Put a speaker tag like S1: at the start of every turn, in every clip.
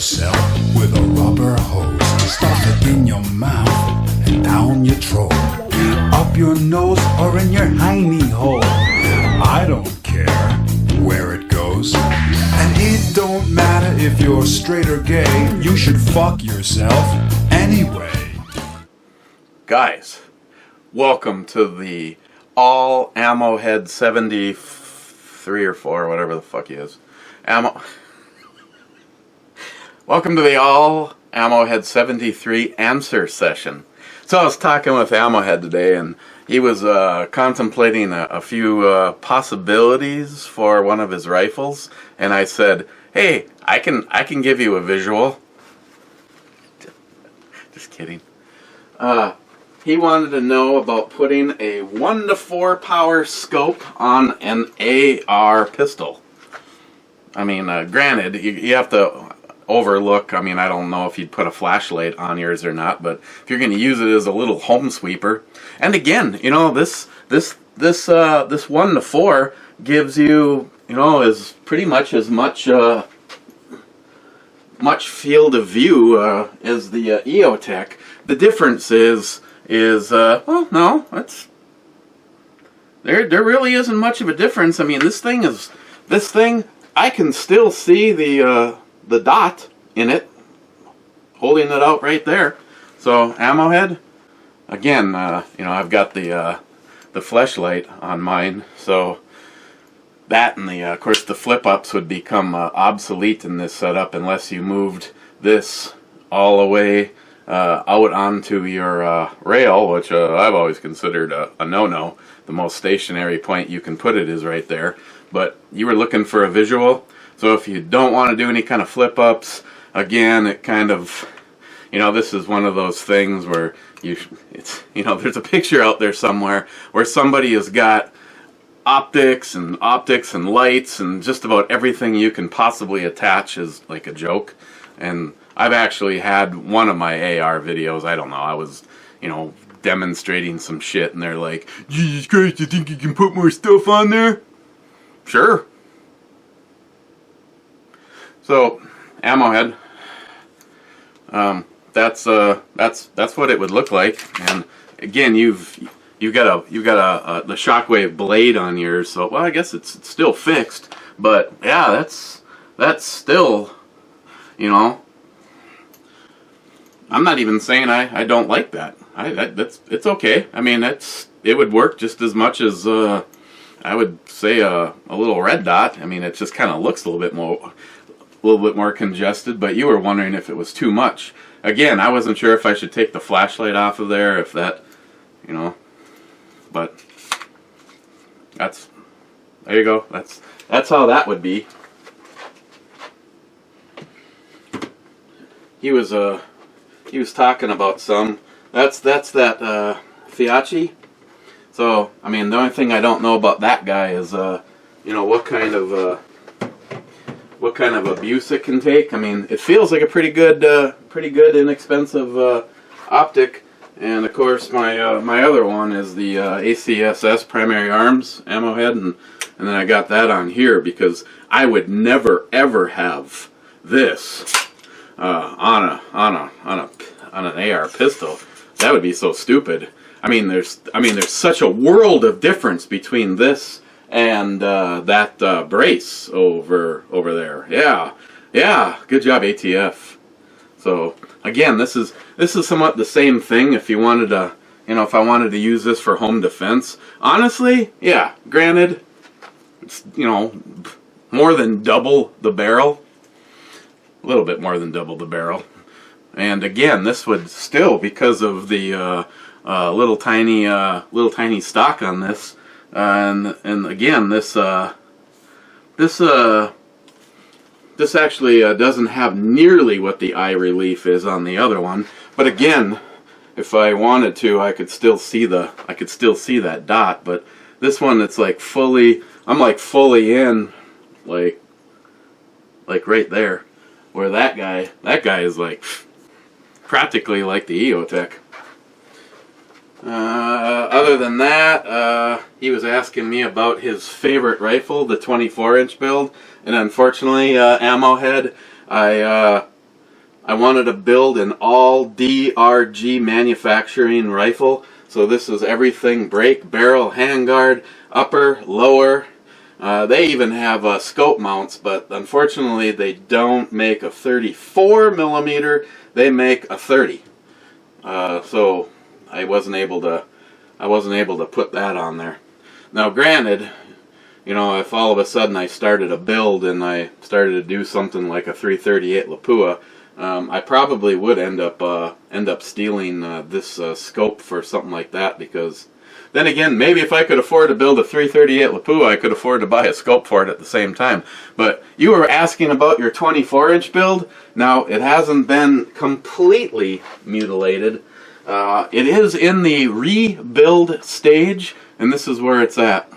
S1: yourself with a rubber hose. Stuff it in your mouth and down your throat, up your nose or in your hiney hole. I don't care where it goes, and it don't matter if you're straight or gay. You should fuck yourself anyway.
S2: Guys, welcome to the all ammo head 73 or 4, whatever the fuck he is. Welcome to the all ammo head 73 answer session. So I was talking with Ammo Head today, and he was contemplating a few possibilities for one of his rifles, and I said, "Hey, I can give you a visual." Just kidding. He wanted to know about putting a 1-to-4 power scope on an AR pistol. I mean, granted, you have to overlook. I mean, I don't know if you'd put a flashlight on yours or not, but if you're going to use it as a little home sweeper, and again, you know, this 1-to-4 gives you, you know, is pretty much as much field of view as the EOTech. The difference is well, no, there really isn't much of a difference. I mean, this thing I can still see the dot in it, holding it out right there. So Ammo Head, again, you know, I've got the fleshlight on mine, so that and of course the flip ups would become obsolete in this setup unless you moved this all the way out onto your rail, which I've always considered a no-no. The most stationary point you can put it is right there. But you were looking for a visual, so if you don't want to do any kind of flip-ups, again, it kind of, you know, this is one of those things where it's, you know, there's a picture out there somewhere where somebody has got optics and lights and just about everything you can possibly attach is like a joke. And I've actually had one of my AR videos, I don't know, I was, you know, demonstrating some shit, and they're like, "Jesus Christ, you think you can put more stuff on there?" Sure. So, Ammo Head, that's what it would look like. And again, you've got the Shockwave blade on yours, so well, I guess it's still fixed, but yeah, that's still, you know, I'm not even saying I don't like that. It's okay. I mean, it would work just as much as I would say a little red dot. I mean, it just kind of looks a little bit more congested. But you were wondering if it was too much. Again, I wasn't sure if I should take the flashlight off of there, if that, you know. But there you go. That's how that would be. He was talking about some. That's that Fiachi. So I mean, the only thing I don't know about that guy is you know, what kind of abuse it can take. I mean, it feels like a pretty good inexpensive optic. And of course, my other one is the ACSS Primary Arms Ammo Head, and then I got that on here because I would never ever have this on an AR pistol. That would be so stupid. I mean, there's such a world of difference between this and that brace over there. Yeah. Good job, ATF. So again, this is somewhat the same thing. If you wanted to, you know, if I wanted to use this for home defense, honestly, yeah. Granted, it's, you know, more than double the barrel. A little bit more than double the barrel. And again, this would still, because of the little tiny stock on this, and again, this actually doesn't have nearly what the eye relief is on the other one. But again, if I wanted to, I could still see that dot. But this one, it's like I'm like fully in, like right there. Where that guy is like practically like the EOTech. Other than that, he was asking me about his favorite rifle, the 24-inch build, and unfortunately, Ammo Head, I I wanted to build an all DRG manufacturing rifle. So this is everything: brake, barrel, handguard, upper, lower. They even have scope mounts, but unfortunately they don't make a 34 millimeter. They make a 30. So I wasn't able to put that on there. Now, granted, you know, if all of a sudden I started a build and I started to do something like a 338 Lapua, I probably would end up stealing this scope for something like that, because then again, maybe if I could afford to build a 338 Lapua, I could afford to buy a scope for it at the same time. But you were asking about your 24-inch build. Now, it hasn't been completely mutilated. It is in the rebuild stage, and this is where it's at.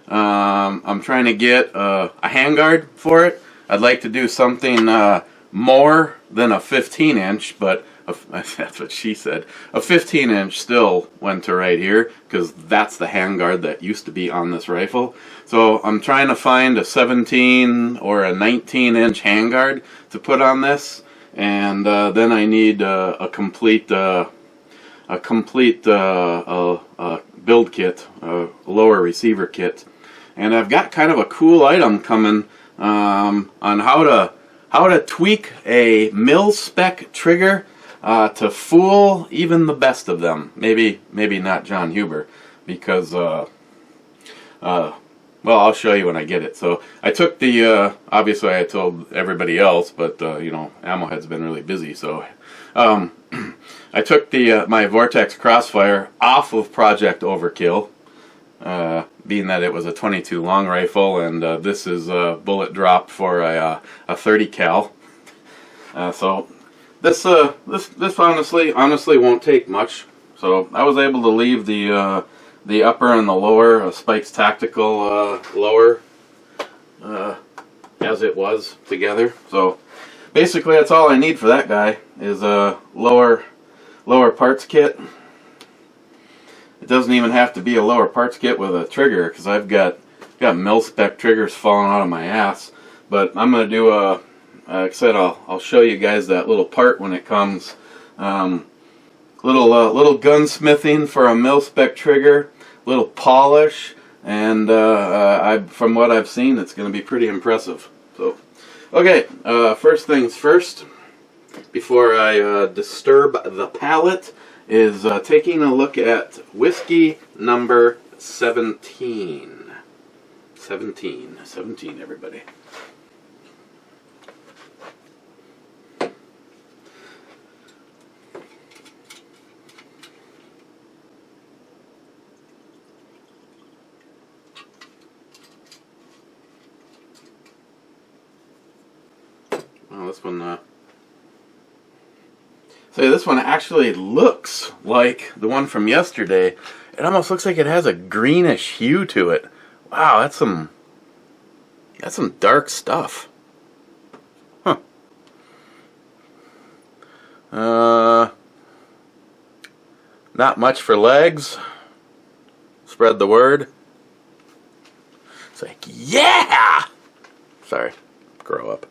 S2: I'm trying to get a handguard for it. I'd like to do something more than a 15-inch, but that's what she said. A 15-inch still went to right here, because that's the handguard that used to be on this rifle. So I'm trying to find a 17 or a 19-inch handguard to put on this, and then I need a complete build kit, a lower receiver kit. And I've got kind of a cool item coming on how to tweak a mil-spec trigger to fool even the best of them. Maybe not John Huber, because well, I'll show you when I get it. So I took the obviously I told everybody else, but you know, Ammohead's been really busy, so I took the my Vortex Crossfire off of Project Overkill, being that it was a 22 long rifle, and this is a bullet drop for a 30 cal. So this honestly won't take much. So I was able to leave the upper and the lower Spike's Tactical lower as it was together. So basically that's all I need for that guy, is a lower parts kit. It doesn't even have to be a lower parts kit with a trigger, because I've got mil-spec triggers falling out of my ass. But I'm going to do like I said, I'll show you guys that little part when it comes. Little gunsmithing for a mil-spec trigger, little polish, and from what I've seen, it's going to be pretty impressive. So, okay, first things first, before I disturb the palate, is taking a look at whiskey number 17. 17, everybody. Well, this one, so this one actually looks like the one from yesterday. It almost looks like it has a greenish hue to it. Wow, that's some dark stuff. Huh. Not much for legs. Spread the word. It's like, yeah! Sorry, grow up.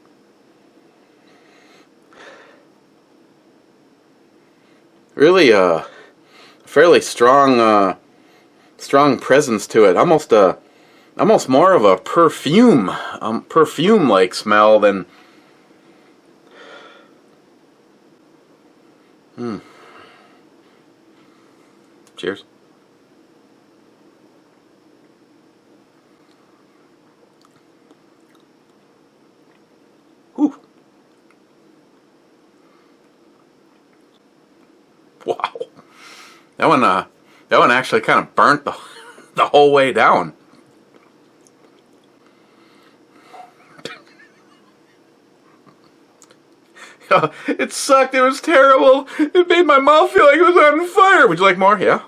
S2: Really fairly strong presence to it. Almost more of a perfume-like smell than. Cheers. Whew. Wow. That one actually kind of burnt the whole way down. It sucked. It was terrible. It made my mouth feel like it was on fire. Would you like more? Yeah.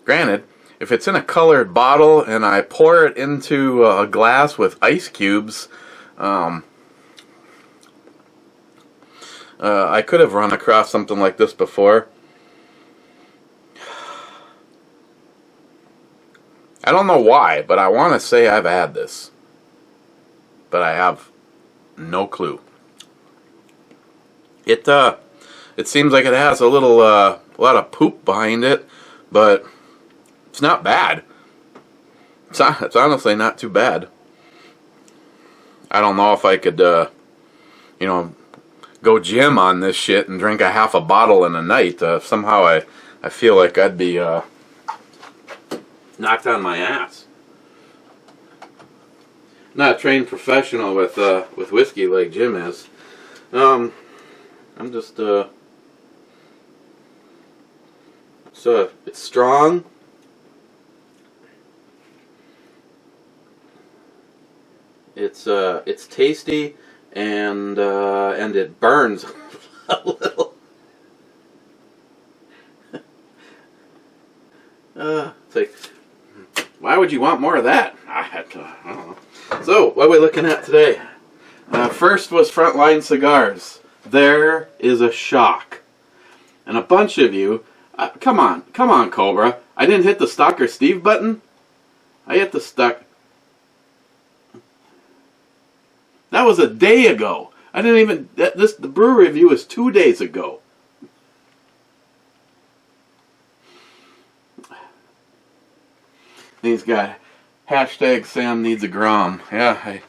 S2: Granted, if it's in a colored bottle and I pour it into a glass with ice cubes, I could have run across something like this before. I don't know why, but I want to say I've had this. But I have no clue. It seems like it has a little a lot of poop behind it, but it's not bad. It's honestly not too bad. I don't know if I could you know, go gym on this shit and drink a half a bottle in a night. Somehow I feel like I'd be knocked on my ass. Not a trained professional with whiskey like Jim is. I'm just it's strong. It's tasty, and it burns a little. It's like, why would you want more of that? I don't know. So, what are we looking at today? First was Frontline Cigars. There is a shock. And a bunch of you, come on, Cobra. I didn't hit the Stalker Steve button. I hit the stuck. That was a day ago. I didn't even, the brew review is 2 days ago. He's got hashtag Sam needs a Grom. Yeah,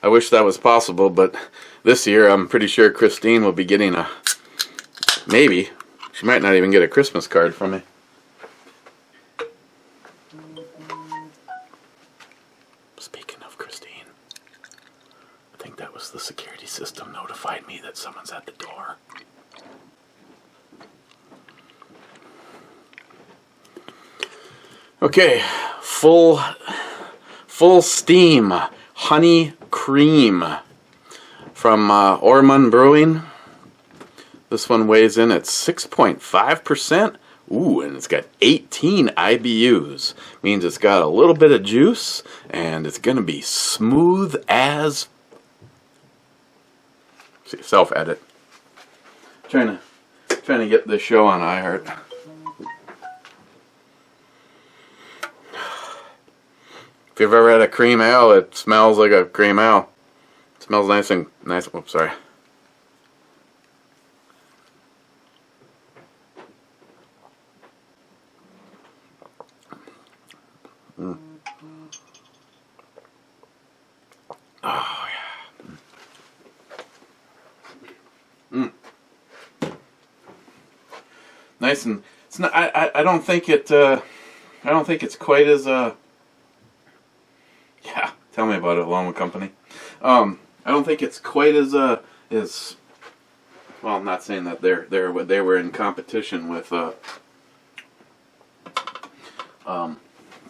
S2: I wish that was possible, but this year I'm pretty sure Christine will be getting a, maybe, she might not even get a Christmas card from me. Speaking of Christine, I think that was the security system notified me that someone's at the door. Okay, full steam honey cream from ORMOND Brewing. This one weighs in at 6.5%. Ooh, and it's got 18 IBUs. Means it's got a little bit of juice, and it's going to be smooth as... See, self-edit. Trying to get this show on iHeart. If you've ever had a cream ale, it smells like a cream ale. It smells nice and nice. Oops, sorry. Mm. Oh yeah. Mm. Nice, and it's not. I don't think it. I don't think it's quite as yeah, tell me about it, Loma Company. I don't think it's quite as well. I'm not saying that they were in competition with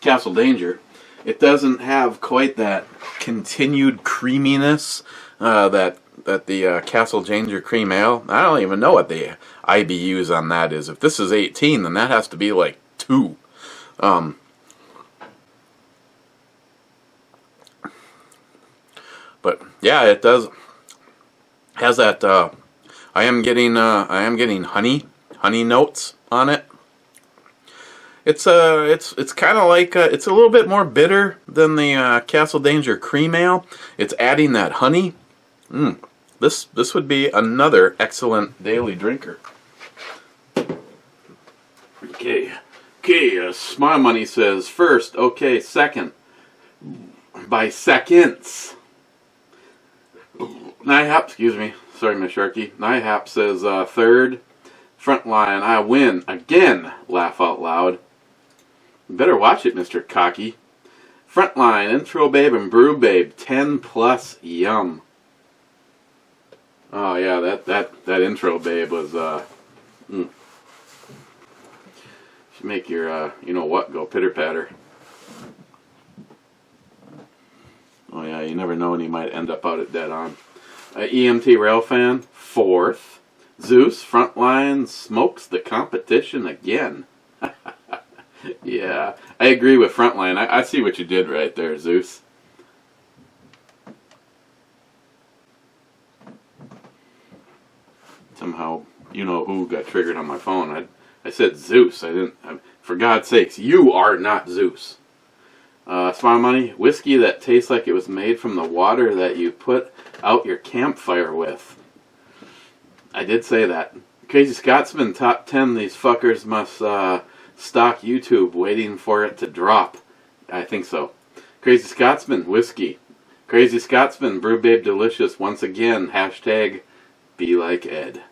S2: Castle Danger. It doesn't have quite that continued creaminess that the Castle Danger Cream Ale. I don't even know what the IBUs on that is. If this is 18, then that has to be like 2. But yeah, it does has that. I am getting honey notes on it. It's kind of like it's a little bit more bitter than the Castle Danger Cream Ale. It's adding that honey. This would be another excellent daily drinker. Okay, Smile Money says first. Okay, second. By seconds. Nihap, excuse me. Sorry, Miss Sharky. Nihap says third. Frontline, I win again. Laugh out loud. You better watch it, Mr. Cocky. Frontline, Intro Babe and Brew Babe, 10 plus yum. Oh yeah, that Intro Babe was should make your you know what go pitter patter. Oh yeah, you never know when you might end up out at dead on. EMT Railfan, fourth. Zeus, Frontline, smokes the competition again. Yeah, I agree with Frontline. I see what you did right there, Zeus. Somehow, you know who got triggered on my phone. I said Zeus. I didn't. For God's sakes, you are not Zeus. Smart Money, whiskey that tastes like it was made from the water that you put out your campfire with. I did say that. Crazy Scotsman, top 10. These fuckers must stock YouTube waiting for it to drop. I think so. Crazy Scotsman, whiskey. Crazy Scotsman, Brew Babe Delicious. Once again, hashtag be like Ed.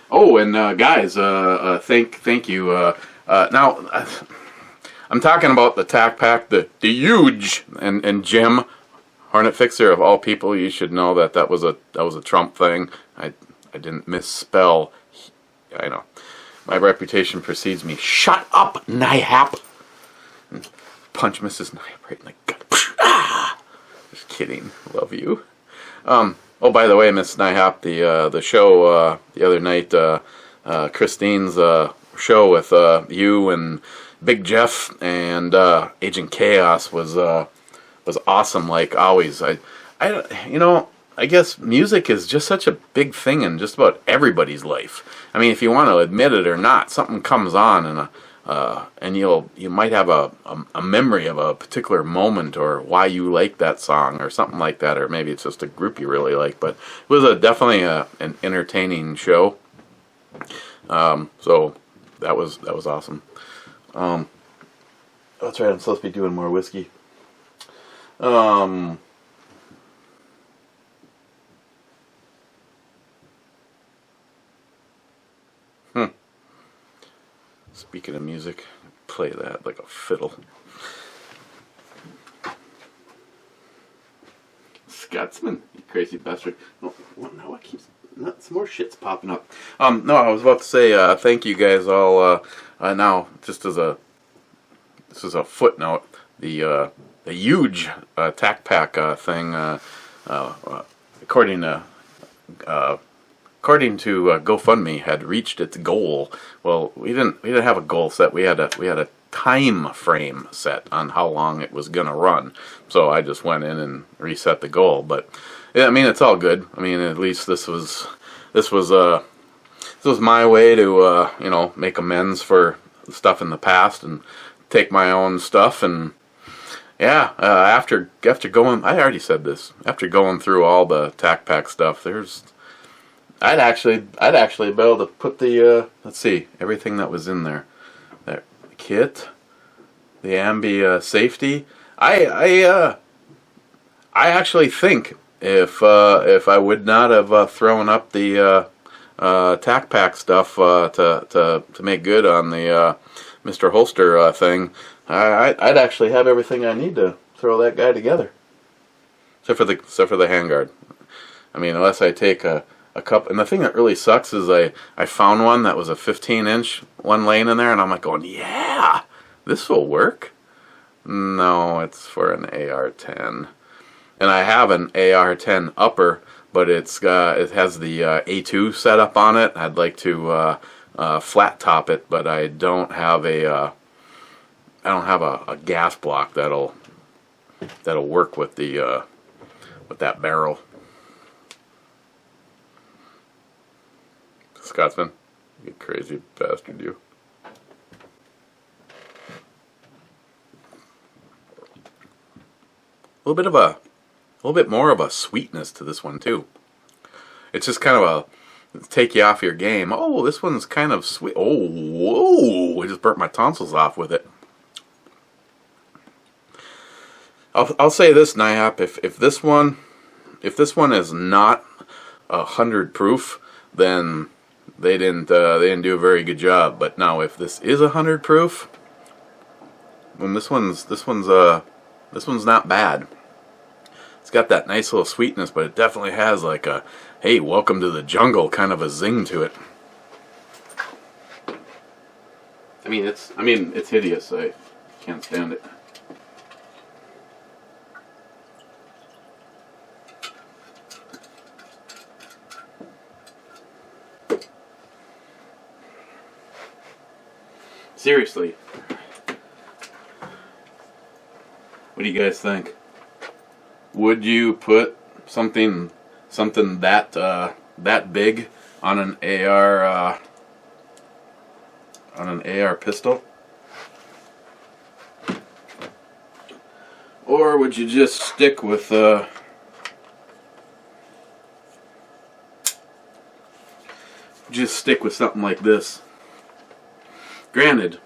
S2: Oh, and guys, thank you. Now, I'm talking about the Tac Pack, the huge, and Jim, Hornet Fixer of all people. You should know that was a Trump thing. I didn't misspell. I know. My reputation precedes me. Shut up, Nyhap! Punch Mrs. Nyhap right in the gut. Ah! Just kidding. Love you. Oh, by the way, Miss Nyhap, the show the other night, Christine's show with you and Big Jeff and Agent Chaos was awesome, like always. I guess music is just such a big thing in just about everybody's life. I mean, if you want to admit it or not, something comes on and you might have a memory of a particular moment or why you like that song or something like that, or maybe it's just a group you really like. But it was definitely an entertaining show. So that was awesome. That's right. I'm supposed to be doing more whiskey. Speaking of music, play that like a fiddle. Scotsman, you crazy bastard. No, what keeps... some more shit's popping up. No, I was about to say thank you guys all. Now, just as this is a footnote, the huge Tac Pack thing, according to GoFundMe, had reached its goal. Well, we didn't have a goal set. We had a time frame set on how long it was gonna run. So I just went in and reset the goal. But yeah, I mean, it's all good. I mean, at least this was my way to make amends for stuff in the past and take my own stuff. And yeah, after going, I already said this. After going through all the Tac Pack stuff, I'd actually be able to put the let's see, everything that was in there. That kit, the Ambi safety. I actually think if I would not have thrown up the Tac Pack stuff to make good on the Mr. Holster thing, I'd actually have everything I need to throw that guy together. Except for the handguard. I mean, unless I take a cup. And the thing that really sucks is I found one that was a 15-inch one laying in there, and I'm like going, yeah, this will work. No, it's for an AR-10. And I have an AR-10 upper, but it has the A2 setup on it. I'd like to flat top it, but I don't have a gas block that'll work with that barrel. Scotsman, you crazy bastard, you. A little bit more of a sweetness to this one too. It's just kind of take you off your game. Oh, this one's kind of sweet. Oh, whoa! I just burnt my tonsils off with it. I'll say this, Nyhap. If this one is not 100 proof, then they didn't do a very good job. But now, if this is 100 proof, then this one's not bad. It's got that nice little sweetness, but it definitely has like a, hey, welcome to the jungle kind of a zing to it. I mean, it's hideous. I can't stand it. Seriously, what do you guys think? Would you put something that big on an AR pistol? Or would you just stick with something like this? Granted,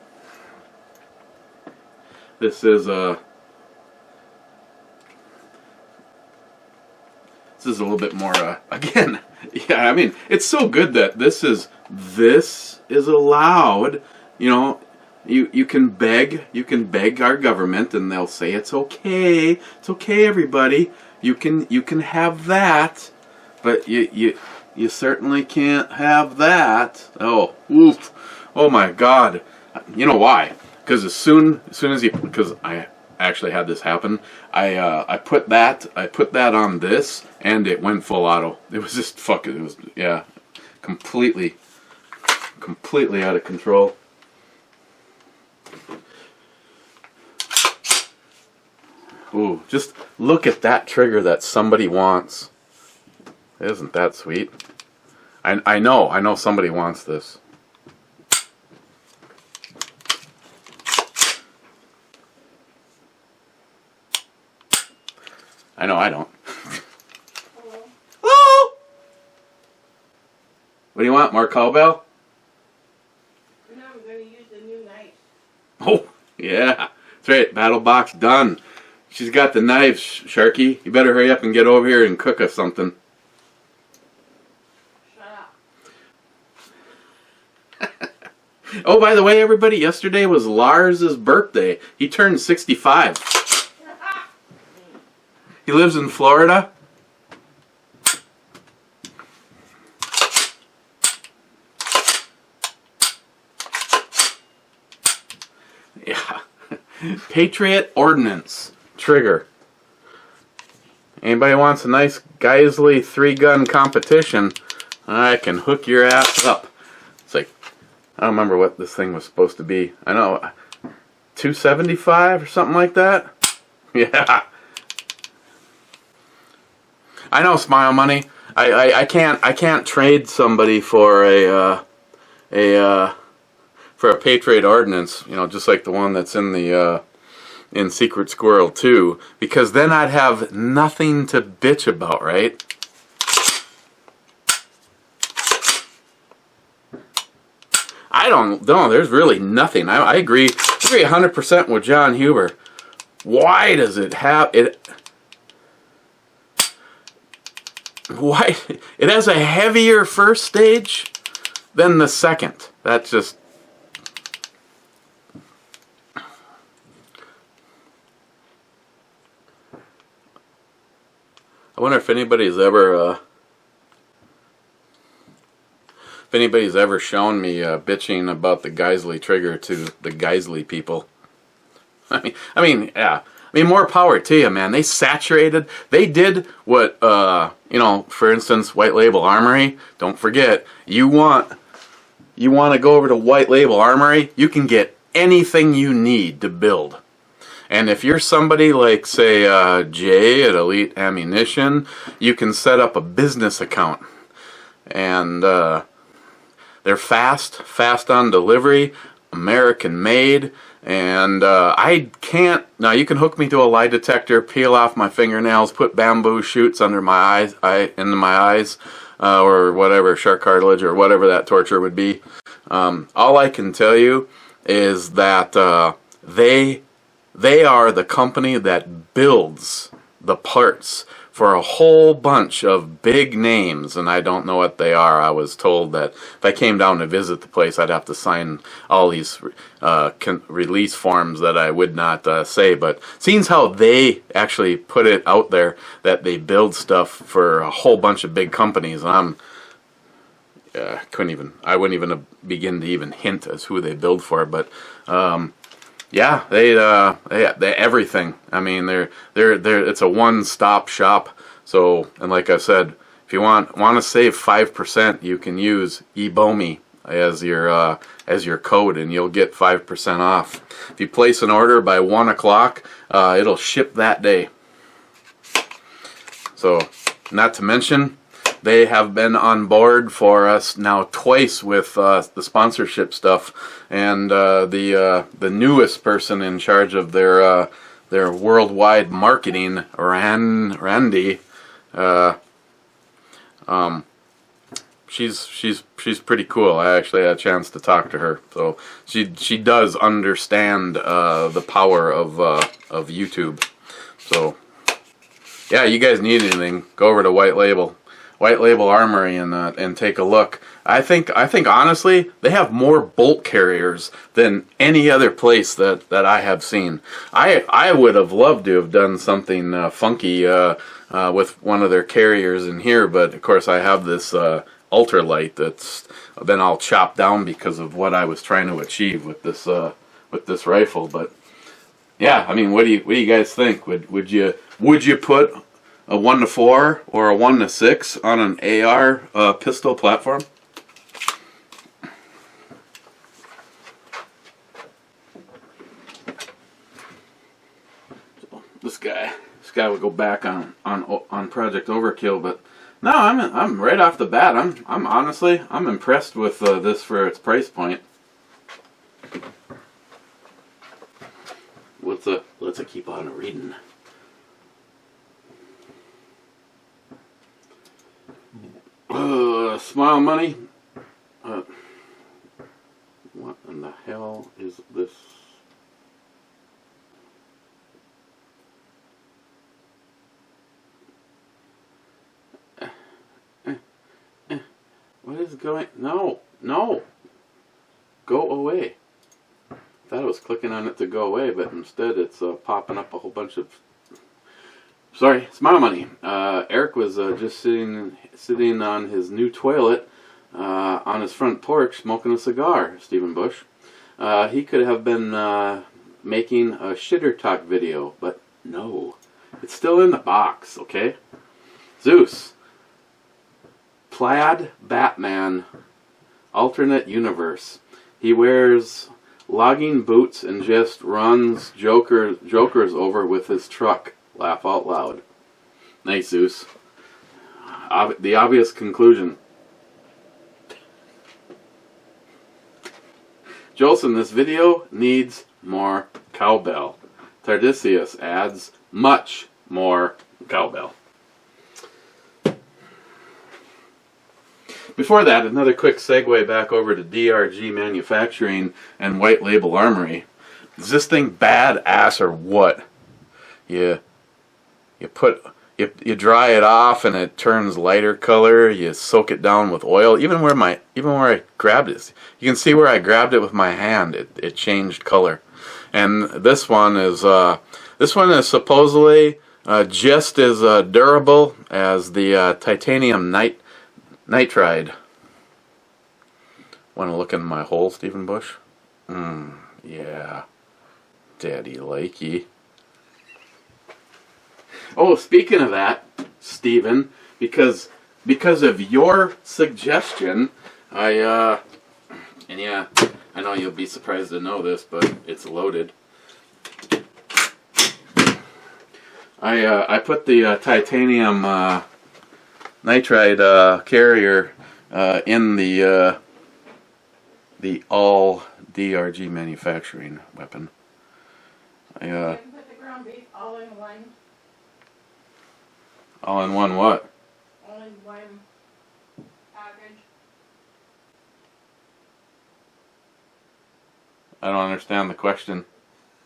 S2: this is a little bit more again. Yeah, I mean, it's so good that this is allowed. You know, you can beg our government, and they'll say it's okay, everybody. You can have that, but you certainly can't have that. Oh, oof. Oh my God! You know why? Because as soon as because I actually had this happen. I put that on this, and it went full auto. It was just fucking. It was, yeah, completely out of control. Ooh, just look at that trigger that somebody wants. Isn't that sweet? I know somebody wants this. I know I don't.
S3: Hello?
S2: Hello? What do you want, more cowbell?
S3: No, I'm going to use the new knife.
S2: Oh, yeah. That's right. Battle box done. She's got the knives, Sharky. You better hurry up and get over here and cook us something.
S3: Shut up.
S2: Oh, by the way, everybody, yesterday was Lars's birthday. He turned 65. He lives in Florida. Yeah. Patriot Ordnance trigger. Anybody wants a nice Geisley 3-gun competition, I can hook your ass up. It's like, I don't remember what this thing was supposed to be. I know, 275 or something like that? Yeah. I know, Smile Money. I can't trade somebody for a Patriot Ordnance, you know, just like the one that's in the in Secret Squirrel 2, because then I'd have nothing to bitch about, right? I don't know. There's really nothing. I agree 100% with John Huber. Why does it have it? Why it has a heavier first stage than the second? That's just. I wonder if anybody's ever shown me bitching about the Geisley trigger to the Geisley people. I mean, yeah. I mean, more power to you, man. They saturated. They did what, you know, for instance, White Label Armory. Don't forget, you want to go over to White Label Armory, you can get anything you need to build. And if you're somebody like, say, Jay at Elite Ammunition, you can set up a business account. And they're fast on delivery, American made. And I can't. Now you can hook me to a lie detector, peel off my fingernails, put bamboo shoots under my eyes, into my eyes, or whatever, shark cartilage or whatever that torture would be. All I can tell you is that they are the company that builds the parts for a whole bunch of big names, and I don't know what they are. I was told that if I came down to visit the place, I'd have to sign all these release forms that I would not say. But seeing how they actually put it out there that they build stuff for a whole bunch of big companies, and I wouldn't even begin to even hint as who they build for. But yeah, they everything. I mean, they're it's a one-stop shop. So, and like I said, if you want to save 5%, you can use ebomey as your code, and you'll get 5% off. If you place an order by 1 o'clock, it'll ship that day. So, not to mention, they have been on board for us now twice with the sponsorship stuff, and the newest person in charge of their their worldwide marketing, Randy. She's pretty cool. I actually had a chance to talk to her, so she does understand the power of YouTube. So yeah, you guys need anything, go over to White Label Armory and take a look. I think honestly they have more bolt carriers than any other place that I have seen. I would have loved to have done something funky with one of their carriers in here, but of course I have this ultralight that's been all chopped down because of what I was trying to achieve with this rifle. But yeah, I mean, what do you guys think? Would you put a 1-4 or a 1-6 on an AR pistol platform? This guy would go back on Project Overkill, but no, I'm right off the bat. I'm honestly impressed with this for its price point. Let's keep on reading. Smile money. What in the hell is this? What is going? No. Go away. Thought I was clicking on it to go away, but instead it's popping up a whole bunch of. Sorry, Smile Money. Eric was just sitting on his new toilet on his front porch smoking a cigar, Stephen Bush. He could have been making a shitter talk video, but no. It's still in the box, okay? Zeus. Plaid Batman. Alternate universe. He wears logging boots and just runs jokers over with his truck. Laugh out loud. Nice, Zeus. The obvious conclusion. Jolson, this video needs more cowbell. Tardisius adds much more cowbell. Before that, another quick segue back over to DRG Manufacturing and White Label Armory. Is this thing badass or what? You dry it off and it turns lighter color. You soak it down with oil. Even where I grabbed it, you can see where I grabbed it with my hand. It changed color. And this one is supposedly just as durable as the titanium nitride. Want to look in my hole, Stephen Bush? Yeah, Daddy likey. Oh, speaking of that, Stephen, because of your suggestion, and yeah, I know you'll be surprised to know this, but it's loaded. I put the titanium nitride carrier in the all DRG Manufacturing weapon.
S3: You can put the ground beef all in one.
S2: All in one what?
S3: All in one package.
S2: I don't understand the question.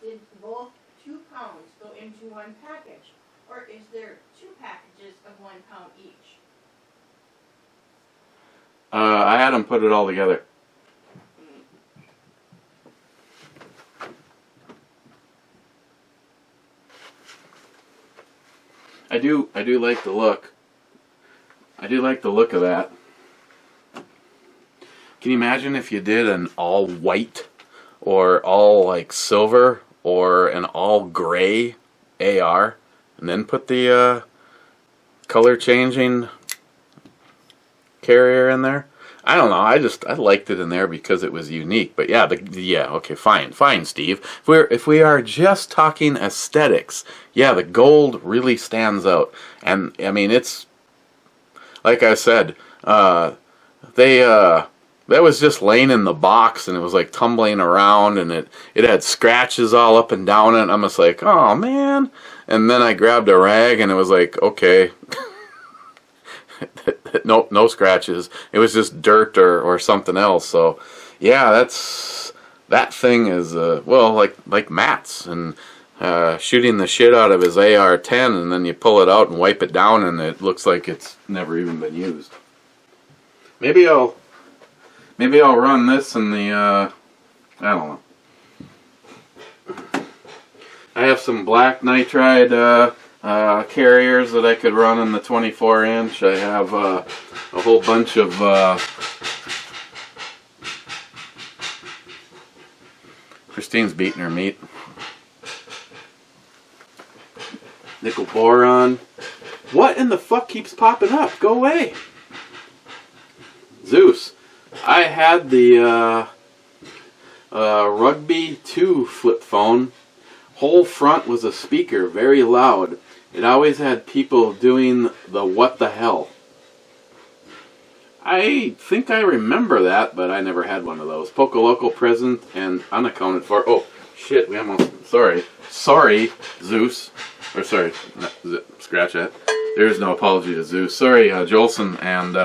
S3: Did both 2 pounds go into one package? Or is there 2 packages of 1 pound each?
S2: I had them put it all together. I do like the look. I do like the look of that. Can you imagine if you did an all white or all like silver or an all gray AR and then put the color changing carrier in there? I don't know. I liked it in there because it was unique. But yeah, okay, fine, Steve. If we are just talking aesthetics, yeah, the gold really stands out. And I mean, it's like I said, they that was just laying in the box, and it was like tumbling around, and it had scratches all up and down it, and I'm just like, oh man. And then I grabbed a rag, and it was like, okay. Nope, no scratches. It was just dirt or something else. So yeah, that thing is well, like Matt's, and shooting the shit out of his AR-10, and then you pull it out and wipe it down, and it looks like it's never even been used. Maybe I'll run this in the I don't know. I have some black nitride carriers that I could run in the 24-inch. I have a whole bunch of Christine's beating her meat. Nickel boron. What in the fuck keeps popping up? Go away. Zeus. I had the Rugby 2 flip phone. Whole front was a speaker, very loud. It always had people doing the what the hell. I think I remember that, but I never had one of those. Pocoloco present and unaccounted for. Oh, shit, we almost... Sorry, Zeus. Or sorry, scratch that. There is no apology to Zeus. Sorry, Jolson and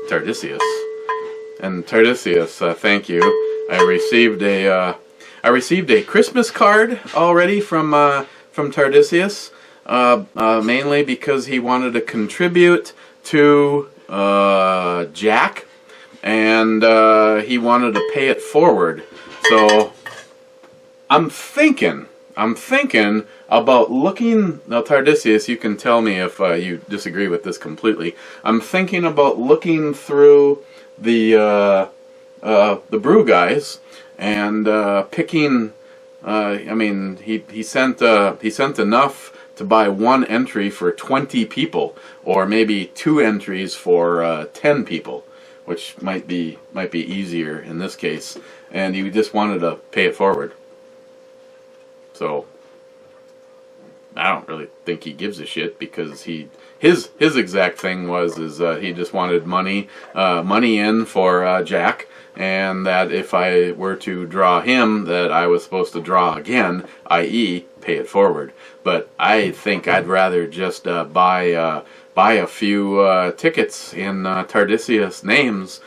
S2: Tardisius. And Tardisius, thank you. I received a Christmas card already from Tardisius, mainly because he wanted to contribute to Jack, and he wanted to pay it forward. So I'm thinking about looking. Now, Tardisius, you can tell me if you disagree with this completely. I'm thinking about looking through the brew guys and picking. I mean, he sent enough to buy one entry for 20 people, or maybe 2 entries for 10 people, which might be easier in this case. And he just wanted to pay it forward. So I don't really think he gives a shit, because his exact thing was he just wanted money in for Jack, and that if I were to draw him, that I was supposed to draw again, i.e. pay it forward. But I think I'd rather just buy a few tickets in Tardisius names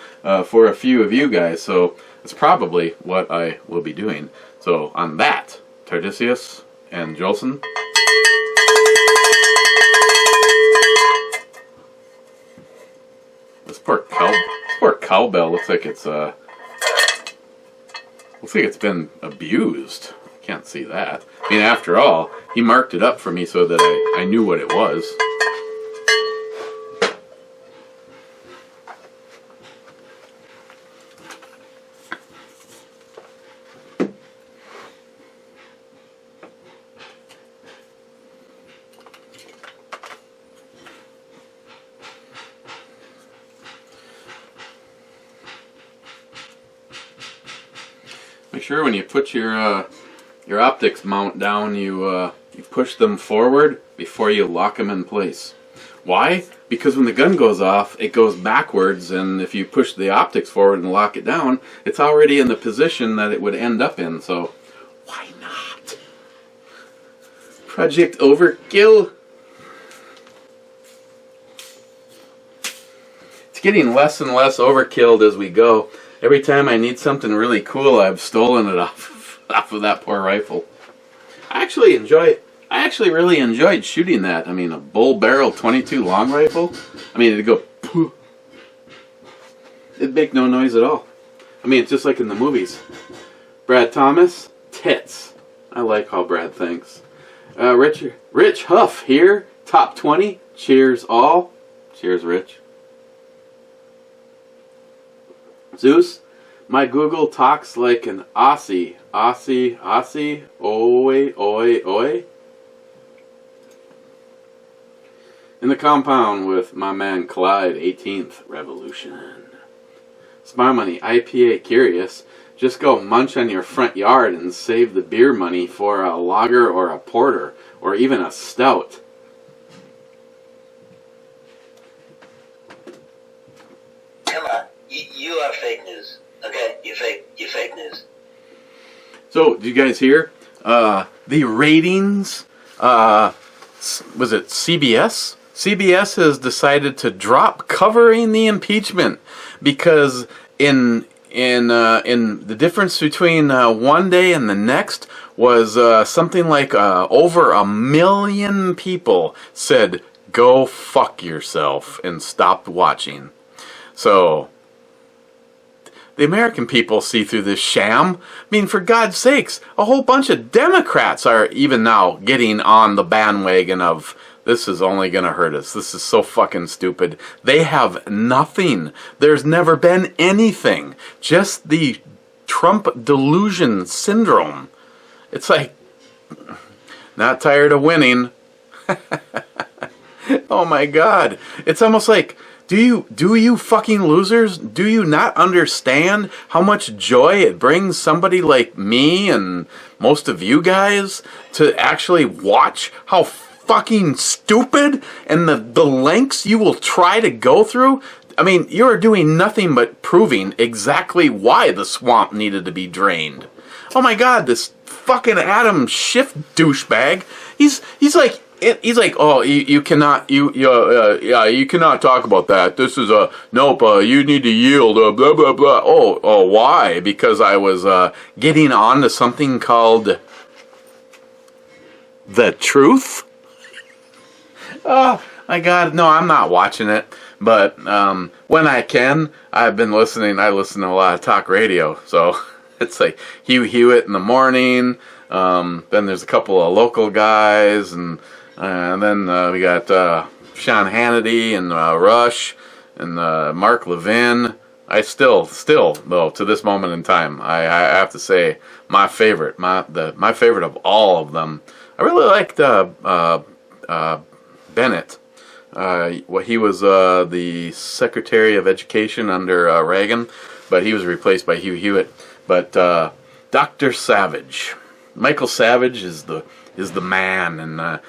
S2: for a few of you guys. So it's probably what I will be doing. So on that, Tardisius and Jolson. This poor cowbell looks like it's been abused. Can't see that. I mean, after all, he marked it up for me so that I knew what it was. Make sure when you put your optics mount down, you push them forward before you lock them in place. Why? Because when the gun goes off, it goes backwards, and if you push the optics forward and lock it down, it's already in the position that it would end up in. So why not? Project Overkill. It's getting less and less overkilled as we go. Every time I need something really cool, I've stolen it off of that poor rifle. I actually really enjoyed shooting that. I mean, a bull barrel 22 long rifle. I mean, it'd go poof. It'd make no noise at all. I mean, it's just like in the movies. Brad Thomas, tits. I like how Brad thinks. Rich Huff here, top 20. Cheers all. Cheers, Rich. Zeus, my Google talks like an Aussie. Aussie, oi, oi, oi. In the compound with my man Clyde, 18th Revolution. Smart Money, IPA curious. Just go munch on your front yard and save the beer money for a lager or a porter, or even a stout.
S4: Killer. fake news. Okay, you fake news.
S2: So, did you guys hear? The ratings, was it CBS? CBS has decided to drop covering the impeachment because in the difference between one day and the next was something like over 1 million people said, "Go fuck yourself," and stopped watching. So the American people see through this sham. I mean, for God's sakes, a whole bunch of Democrats are even now getting on the bandwagon of, this is only going to hurt us. This is so fucking stupid. They have nothing. There's never been anything. Just the Trump delusion syndrome. It's like, not tired of winning. Oh my God. It's almost like, do you fucking losers, do you not understand how much joy it brings somebody like me and most of you guys to actually watch how fucking stupid and the lengths you will try to go through? I mean, you're doing nothing but proving exactly why the swamp needed to be drained. Oh my God, this fucking Adam Schiff douchebag. He's like, oh, you cannot, you cannot talk about that. This is nope. You need to yield. Blah blah blah. Oh, why? Because I was getting on to something called the truth. Oh my God, no, I'm not watching it. But when I can, I've been listening. I listen to a lot of talk radio, so it's like Hugh Hewitt in the morning. Then there's a couple of local guys, and then we got Sean Hannity and Rush and Mark Levin. I still though, to this moment in time, I have to say my favorite of all of them. I really liked Bennett. He was the Secretary of Education under Reagan, but he was replaced by Hugh Hewitt. But Dr. Savage, Michael Savage is the man, and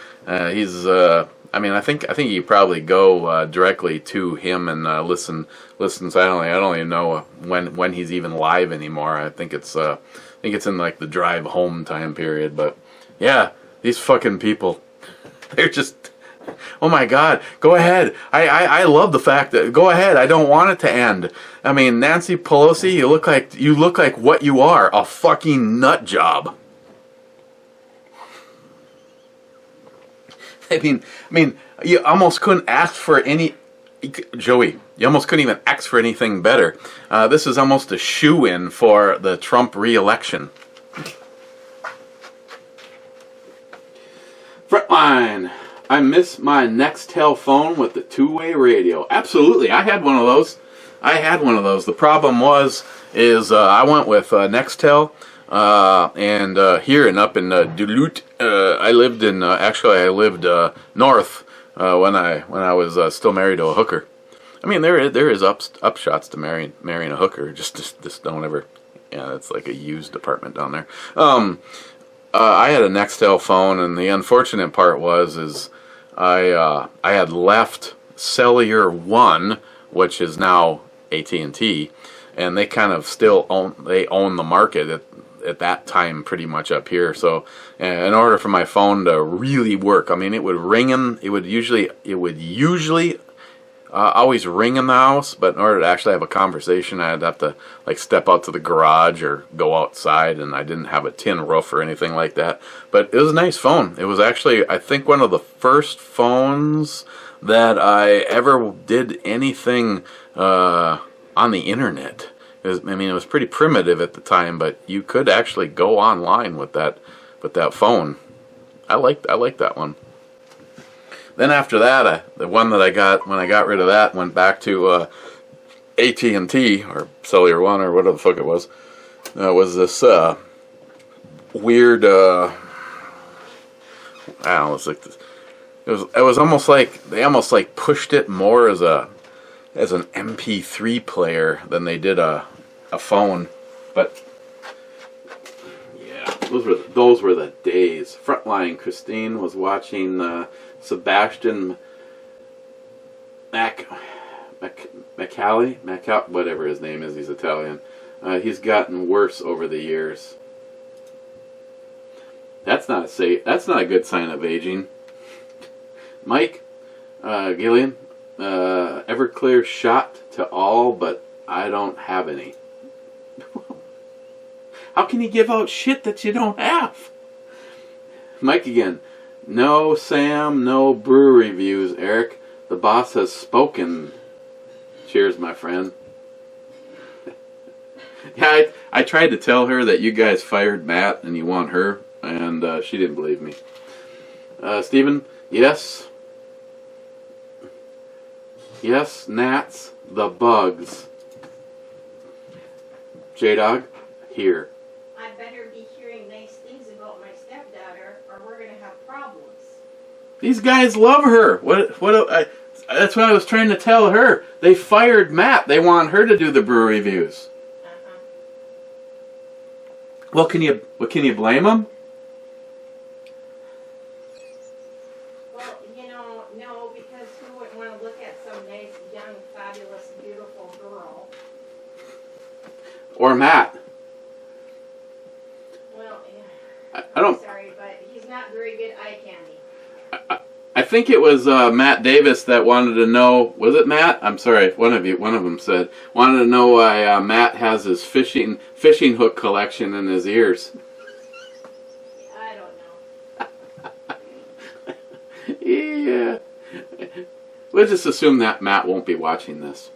S2: he's. I mean, I think you probably go directly to him and listen silently. I don't even know when he's even live anymore. I think it's in like the drive home time period. But yeah, these fucking people, they're just. Oh my God, go ahead. I love the fact that, go ahead, I don't want it to end. I mean, Nancy Pelosi, you look like what you are, a fucking nut job. I mean, you almost couldn't ask for any, Joey, you almost couldn't even ask for anything better. This is almost a shoo-in for the Trump re-election. Frontline. I miss my Nextel phone with the two-way radio. Absolutely, I had one of those. The problem is I went with Nextel, and here and up in Duluth. I lived in north when I was still married to a hooker. I mean, there is upshots to marrying a hooker. Just don't ever. Yeah, it's like a used apartment down there. I had a Nextel phone, and the unfortunate part was I had left Cellular One, which is now AT&T, and they kind of still own the market at that time pretty much up here. So in order for my phone to really work, I mean, it would ring it would usually always ring in the house, but in order to actually have a conversation, I'd have to like step out to the garage or go outside, and I didn't have a tin roof or anything like that. But it was a nice phone. It was actually, I think, one of the first phones that I ever did anything on the internet. It was pretty primitive at the time, but you could actually go online with that phone. I liked that one. Then after that, the one that I got, when I got rid of that, went back to AT&T, or Cellular One, or whatever the fuck it was. Was this weird, I don't know, it's like this, it was almost like, they almost like pushed it more as an MP3 player than they did a phone. But yeah, those were the days. Frontline Christine was watching Sebastian whatever his name is, he's Italian. He's gotten worse over the years. That's not a good sign of aging. Mike, Gillian, Everclear shot to all, but I don't have any. How can you give out shit that you don't have? Mike again. No, Sam, no brew reviews, Eric. The boss has spoken. Cheers, my friend. Yeah, I tried to tell her that you guys fired Matt and you want her, and she didn't believe me. Stephen, yes. Yes, gnats, the bugs. J-Dog, here.
S3: I better be hearing nice things about my stepdaughter, or we're gonna have problems.
S2: These guys love her. That's what I was trying to tell her. They fired Matt. They want her to do the brew reviews. Well, can you blame them?
S3: Well, no, because who wouldn't want to look at some nice, young, fabulous, beautiful girl?
S2: Or Matt?
S3: Well,
S2: I
S3: I'm
S2: don't.
S3: sorry, but he's not very good eye candy.
S2: I think it was Matt Davis that wanted to know. Was it Matt? I'm sorry. One of them said wanted to know why Matt has his fishing hook collection in his ears.
S3: I don't know.
S2: Yeah. We'll just assume that Matt won't be watching this.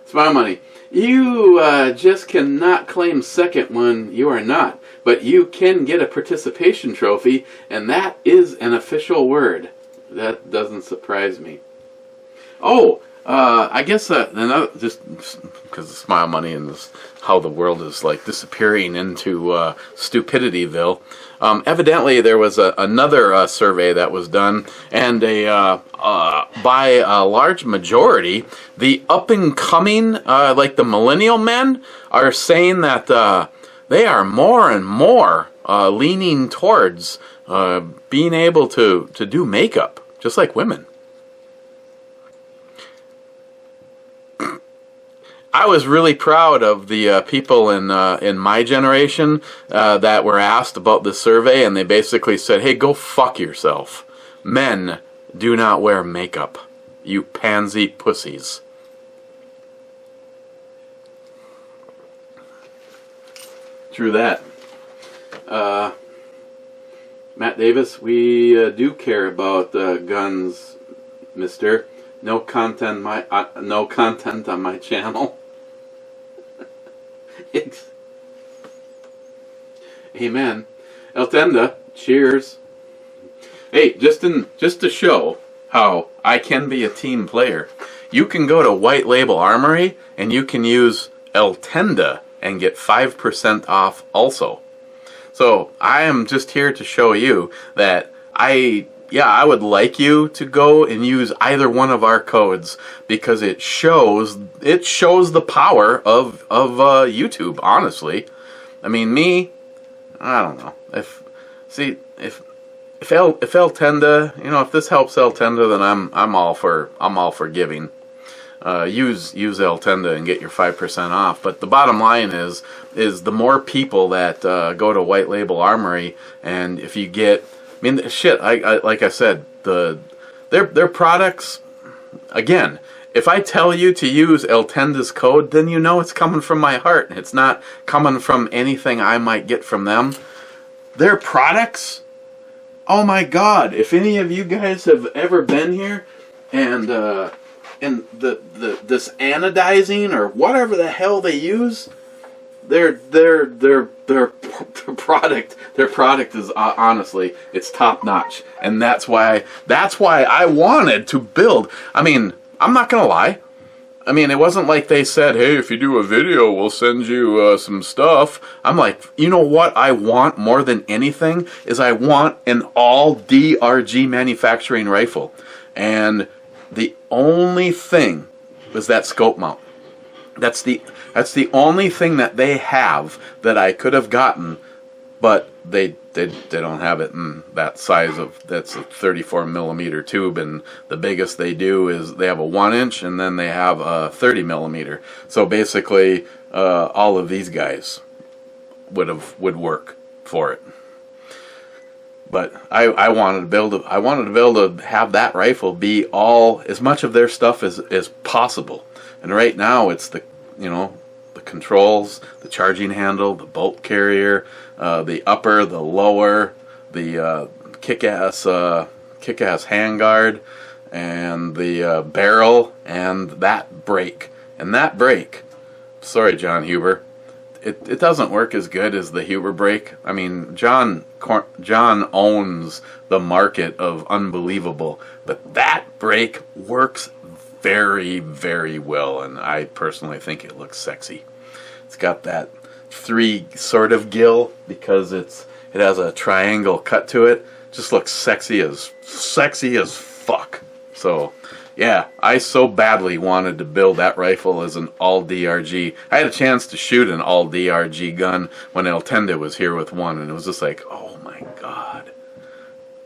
S2: Smile Money. You just cannot claim second when you are not. But you can get a participation trophy, and that is an official word. That doesn't surprise me. Oh, I guess another, just because of Smile Money and this, how the world is like disappearing into stupidityville. Evidently, there was another survey that was done, and by a large majority, the up and coming, like the millennial men, are saying that they are more and more leaning towards being able to do makeup, just like women. I was really proud of the people in my generation that were asked about this survey, and they basically said, hey, go fuck yourself. Men do not wear makeup, you pansy pussies. True that. Matt Davis, we do care about guns, mister. No content on my channel. Amen. Eltenda, cheers. Hey, just to show how I can be a team player, you can go to White Label Armory and you can use Eltenda and get 5% off also. So I am just here to show you that I would like you to go and use either one of our codes because it shows the power of YouTube. Honestly, I mean I don't know if Eltenda, if this helps Eltenda, then I'm all for giving. Use Eltenda and get your 5% off. But the bottom line is the more people that go to White Label Armory, and if you get, shit, I like I said, their products, again, if I tell you to use Eltenda's code, then you know it's coming from my heart. It's not coming from anything I might get from them. Their products, oh my God, if any of you guys have ever been here and this anodizing or whatever the hell they use, their product is honestly, it's top notch, and that's why I wanted to build. I'm not gonna lie. It wasn't like they said, hey, if you do a video, we'll send you some stuff. I'm like, you know what I want more than anything is I want an all DRG manufacturing rifle, and the only thing was that scope mount. That's the only thing that they have that I could have gotten but they don't have it in that size of, that's a 34 millimeter tube, and the biggest they do is they have a 1-inch, and then they have a 30 millimeter. So basically, all of these guys would work for it. But I wanted to build to have that rifle be all, as much of their stuff as possible. And right now it's the, you know, the controls, the charging handle, the bolt carrier, the upper, the lower, the kick-ass handguard, and the barrel, and that brake. And that brake, sorry John Huber, it doesn't work as good as the Huber brake. I mean, John owns the market of unbelievable, but that brake works very, very well, and I personally think it looks sexy. It's got that 3 sort of gill because it has a triangle cut to it. Just looks sexy as fuck. So yeah, I so badly wanted to build that rifle as an all DRG. I had a chance to shoot an all DRG gun when El Tende was here with one, and it was just like, oh my god,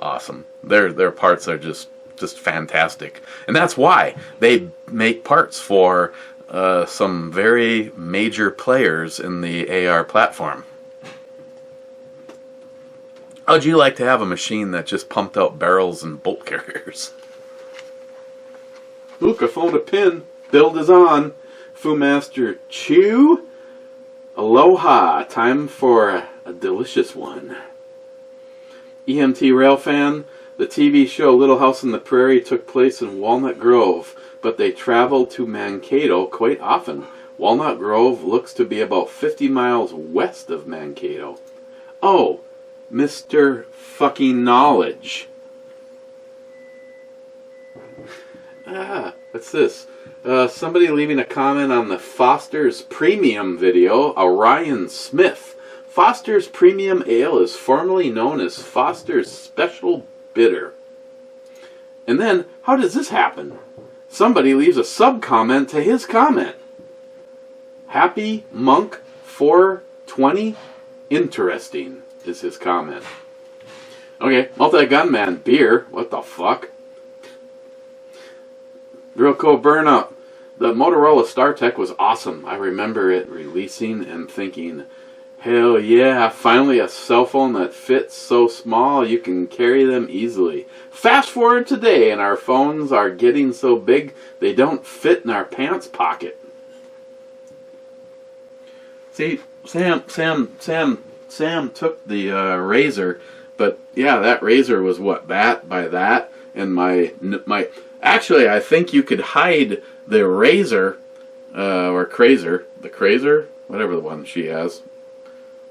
S2: awesome. Their parts are just fantastic, and that's why they make parts for some very major players in the AR platform. How'd you like to have a machine that just pumped out barrels and bolt carriers? Look, I found a pin. Build is on. Fu Master Chew. Aloha. Time for a delicious one. EMT Railfan. The TV show Little House on the Prairie took place in Walnut Grove, but they traveled to Mankato quite often. Walnut Grove looks to be about 50 miles west of Mankato. Oh, Mr. Fucking Knowledge. What's this? Somebody leaving a comment on the Foster's Premium video, Orion Smith. Foster's Premium Ale is formerly known as Foster's Special Bitter. And then, how does this happen? Somebody leaves a sub-comment to his comment. Happy Monk 420? Interesting is his comment. Okay, Multi-Gunman Beer. What the fuck? Real cool burnout. The Motorola StarTech was awesome. I remember it releasing and thinking, hell yeah, finally a cell phone that fits so small you can carry them easily. Fast forward today and our phones are getting so big they don't fit in our pants pocket. See, Sam took the Razor, but yeah, that Razor was what, that by that, and my actually, I think you could hide the Razor, or Crazer, whatever the one she has.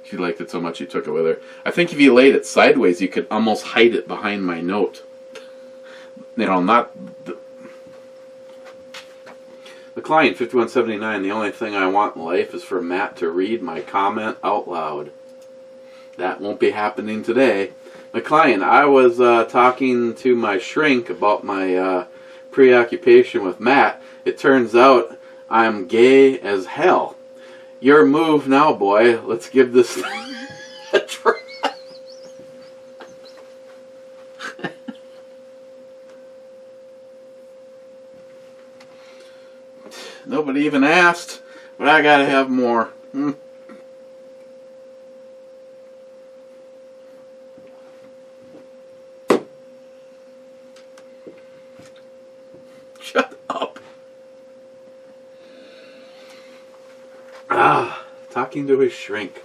S2: She liked it so much she took it with her. I think if you laid it sideways, you could almost hide it behind my note. You know, not... McLean, 5179, the only thing I want in life is for Matt to read my comment out loud. That won't be happening today. McLean, I was talking to my shrink about my preoccupation with Matt. It turns out I'm gay as hell. Your move now, boy. Let's give this thing a try. Nobody even asked, but I gotta have more. Shut up. Talking to his shrink.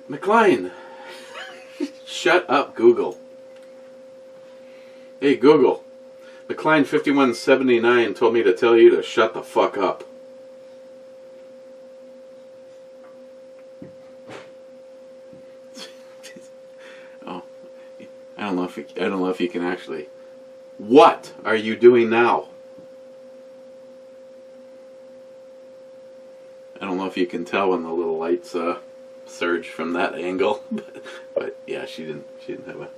S2: McLean. Shut up, Google. Hey, Google. McLean 5179 told me to tell you to shut the fuck up. Oh, I don't know if you can actually. What are you doing now? I don't know if you can tell when the little lights surge from that angle, but yeah, she didn't have a.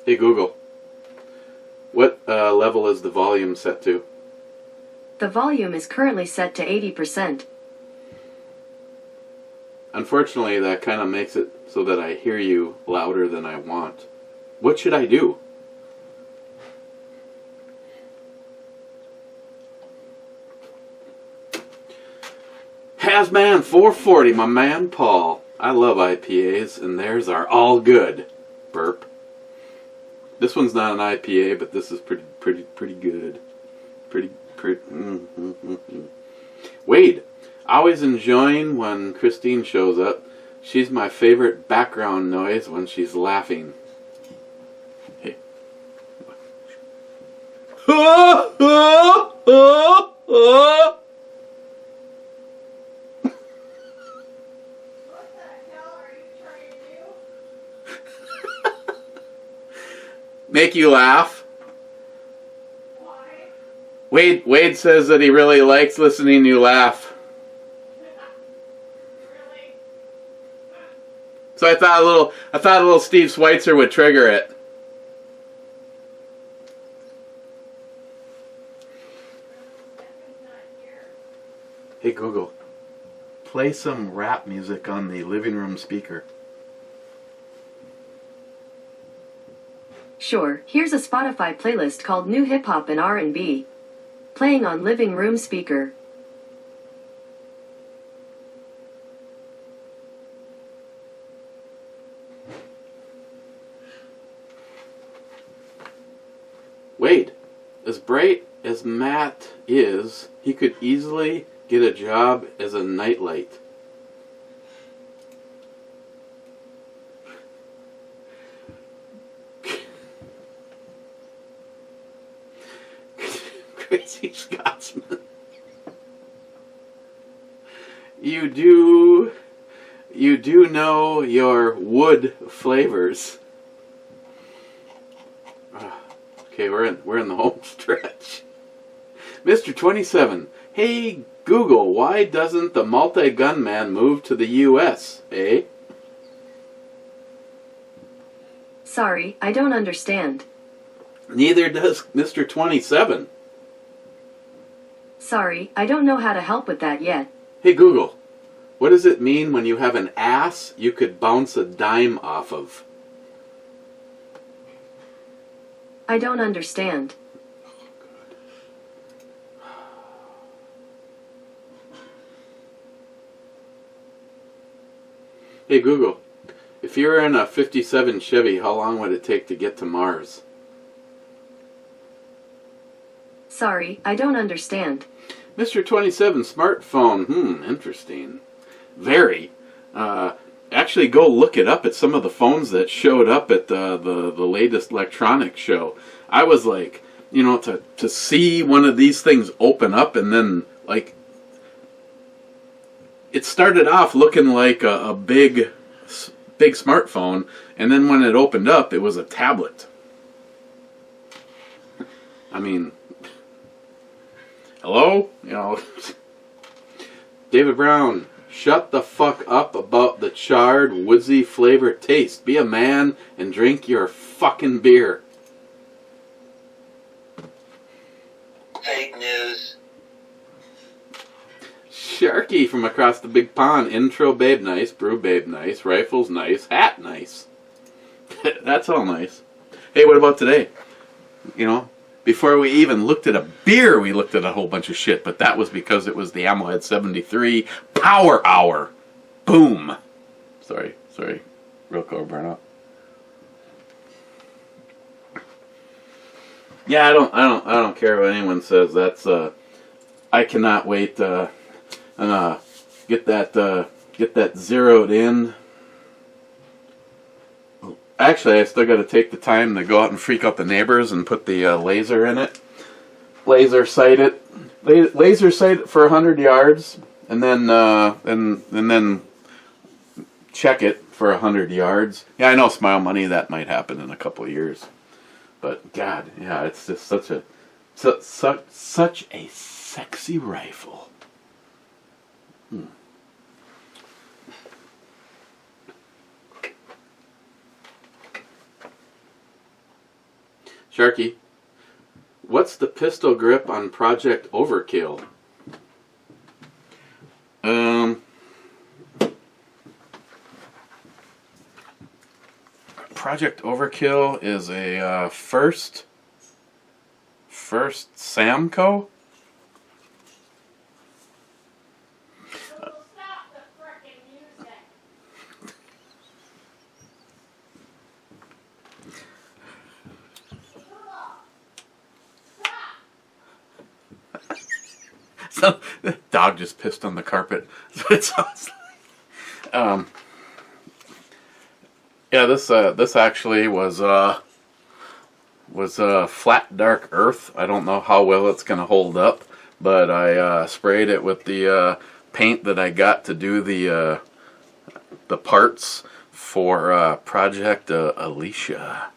S2: Hey Google, what level is the volume set to?
S5: The volume is currently set to 80%.
S2: Unfortunately, that kind of makes it so that I hear you louder than I want. What should I do? Hazman 440, my man Paul. I love IPAs, and theirs are all good. Burp. This one's not an IPA, but this is pretty good. Pretty. Wade, always enjoying when Christine shows up. She's my favorite background noise when she's laughing. Hey. Make you laugh.
S3: Why?
S2: Wade says that he really likes listening to you laugh.
S3: Really?
S2: So I thought a little Steve Schweitzer would trigger it.
S3: Stefan's not here.
S2: Hey Google, play some rap music on the living room speaker.
S5: Sure, here's a Spotify playlist called New Hip Hop and R&B. Playing on living room speaker.
S2: Wade, as bright as Matt is, he could easily get a job as a nightlight. Crazy Scotsman. You do know your wood flavors. Okay, we're in the home stretch. Mr. 27, hey Google, why doesn't the multi-gun man move to the U.S., eh?
S5: Sorry, I don't understand.
S2: Neither does Mr. 27.
S5: Sorry, I don't know how to help with that yet.
S2: Hey Google, what does it mean when you have an ass you could bounce a dime off of?
S5: I don't understand.
S2: Hey Google, if you were in a 57 Chevy, how long would it take to get to Mars?
S5: Sorry, I don't understand.
S2: Mr. 27 smartphone, interesting. Very. Actually, go look it up at some of the phones that showed up at the latest electronics show. I was like, to see one of these things open up, and then, like, it started off looking like a big smartphone, and then when it opened up, it was a tablet. I mean, hello? David Brown, shut the fuck up about the charred, woodsy flavor taste. Be a man and drink your fucking beer.
S4: Fake news.
S2: Sharky from across the big pond. Intro babe nice, brew babe nice, rifles nice, hat nice. That's all nice. Hey, what about today? Before we even looked at a beer, we looked at a whole bunch of shit, but that was because it was the Ammohead 73 Power Hour. Boom. Sorry. Real core burnout. Yeah, I don't care what anyone says. That's I cannot wait to get that zeroed in. Actually, I still got to take the time to go out and freak out the neighbors and put the laser in it. Laser sight it for 100 yards, and then then check it for 100 yards. Yeah, I know, Smile Money, that might happen in a couple of years, but God, yeah, it's just such a sexy rifle. Sharky, What's the pistol grip on Project Overkill? Project Overkill is a first Samco.
S3: Stop the frickin' music.
S2: So, the dog just pissed on the carpet. That's what it sounds like. Yeah, this actually was flat dark earth. I don't know how well it's gonna hold up, but I sprayed it with the paint that I got to do the parts for Project Alicia.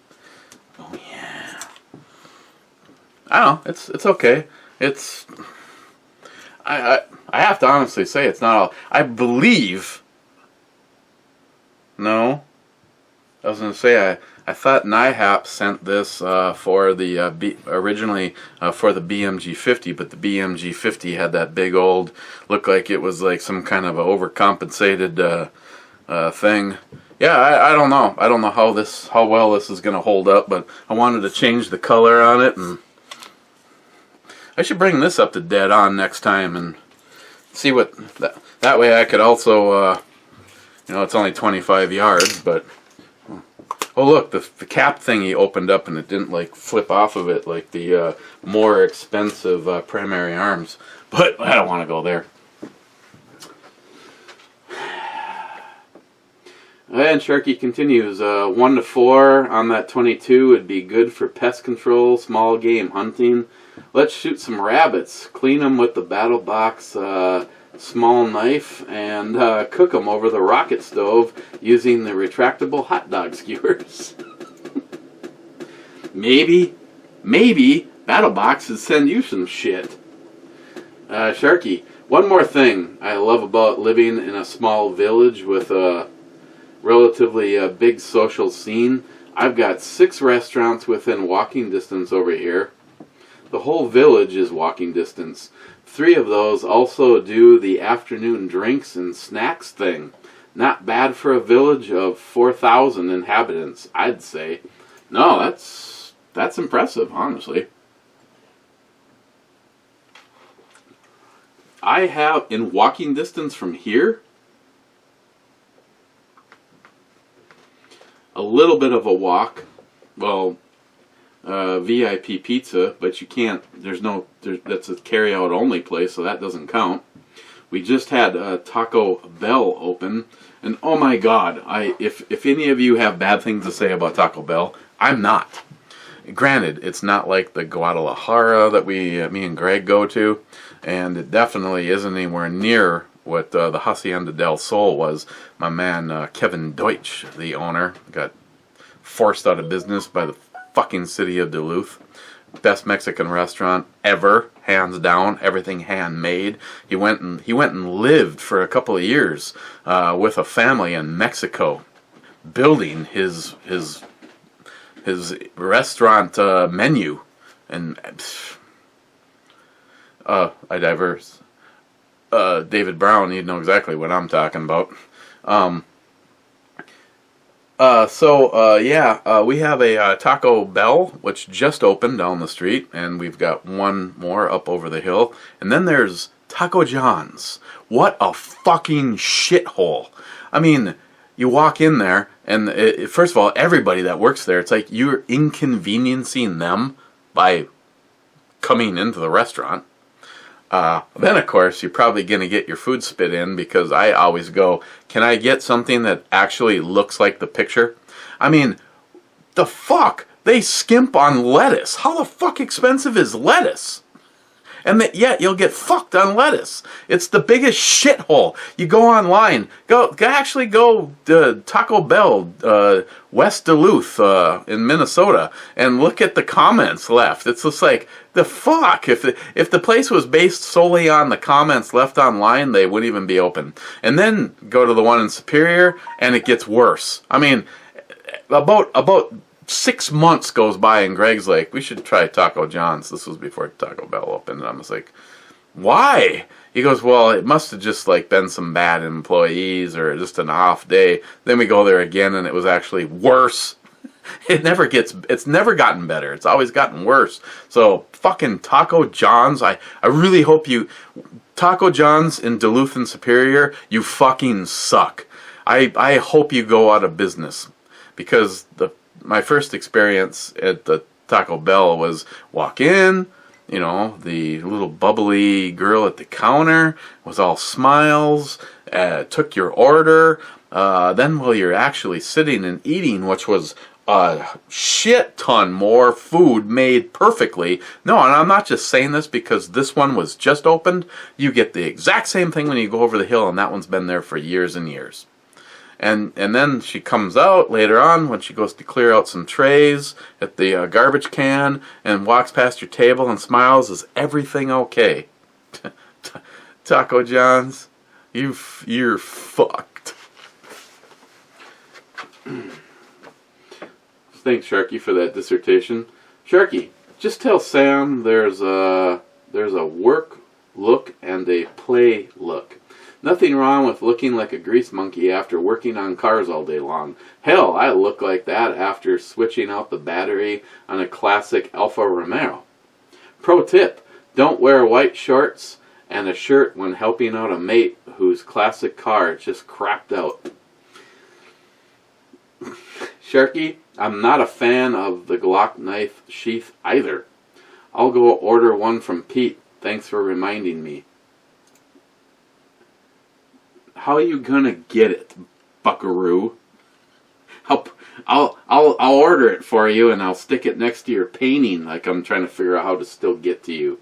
S2: Oh yeah. I don't know. It's okay. It's I have to honestly say it's not all. I believe. No. I was going to say, I thought NIHAP sent this for the originally for the BMG50, but the BMG50 had that big old, looked like it was like some kind of a overcompensated thing. Yeah, I don't know. I don't know how well this is going to hold up, but I wanted to change the color on it, and I should bring this up to dead on next time and see what that way I could also it's only 25 yards, but. Oh look, the cap thingy opened up and it didn't like flip off of it like the more expensive primary arms. But I don't want to go there. And Sharky continues, 1 to 4 on that 22 would be good for pest control, small game hunting. Let's shoot some rabbits, clean them with the battle box small knife, and cook them over the rocket stove using the retractable hot dog skewers. maybe BattleBox would send you some shit. Sharky, one more thing I love about living in a small village with a relatively big social scene. I've got 6 restaurants within walking distance over here. The whole village is walking distance. 3 of those also do the afternoon drinks and snacks thing. Not bad for a village of 4,000 inhabitants, I'd say. No, that's impressive, honestly. I have, in walking distance from here, a little bit of a walk. Well, VIP pizza, but you can't, that's a carry-out only place, so that doesn't count. We just had Taco Bell open, and oh my god, if any of you have bad things to say about Taco Bell, I'm not. Granted, it's not like the Guadalajara that me and Greg go to, and it definitely isn't anywhere near what the Hacienda del Sol was. My man Kevin Deutsch, the owner, got forced out of business by the fucking city of Duluth. Best Mexican restaurant ever, hands down. Everything handmade. He went and lived for a couple of years with a family in Mexico, building his restaurant menu. And I diverse. David Brown, you'd know exactly what I'm talking about. We have a Taco Bell, which just opened down the street, and we've got one more up over the hill. And then there's Taco John's. What a fucking shithole. I mean, you walk in there, and first of all, everybody that works there, it's like you're inconveniencing them by coming into the restaurant. Then, of course, you're probably going to get your food spit in, because I always go, can I get something that actually looks like the picture? I mean, the fuck? They skimp on lettuce. How the fuck expensive is lettuce? And yet you'll get fucked on lettuce. It's the biggest shithole. You go online, go to Taco Bell, West Duluth in Minnesota, and look at the comments left. It's just like, the fuck? If the place was based solely on the comments left online, they wouldn't even be open. And then go to the one in Superior, and it gets worse. I mean, about 6 months goes by and Greg's like, we should try Taco John's. This was before Taco Bell opened. And I was like, why? He goes, well, it must have just like been some bad employees or just an off day. Then we go there again and it was actually worse. It's never gotten better. It's always gotten worse. So fucking Taco John's, I really hope Taco John's in Duluth and Superior, you fucking suck. I hope you go out of business, because my first experience at the Taco Bell was walk in, you know, the little bubbly girl at the counter was all smiles, took your order, then while you're actually sitting and eating, which was a shit ton more food made perfectly. No, and I'm not just saying this because this one was just opened. You get the exact same thing when you go over the hill, and that one's been there for years and years. And then she comes out later on when she goes to clear out some trays at the garbage can and walks past your table and smiles. Is everything okay? Taco John's, you're fucked. Thanks, Sharky, for that dissertation. Sharky, just tell Sam there's a work look and a play look. Nothing wrong with looking like a grease monkey after working on cars all day long. Hell, I look like that after switching out the battery on a classic Alfa Romeo. Pro tip, don't wear white shorts and a shirt when helping out a mate whose classic car just crapped out. Sharky, I'm not a fan of the Glock knife sheath either. I'll go order one from Pete. Thanks for reminding me. How are you gonna get it, buckaroo? I'll order it for you and I'll stick it next to your painting like I'm trying to figure out how to still get to you.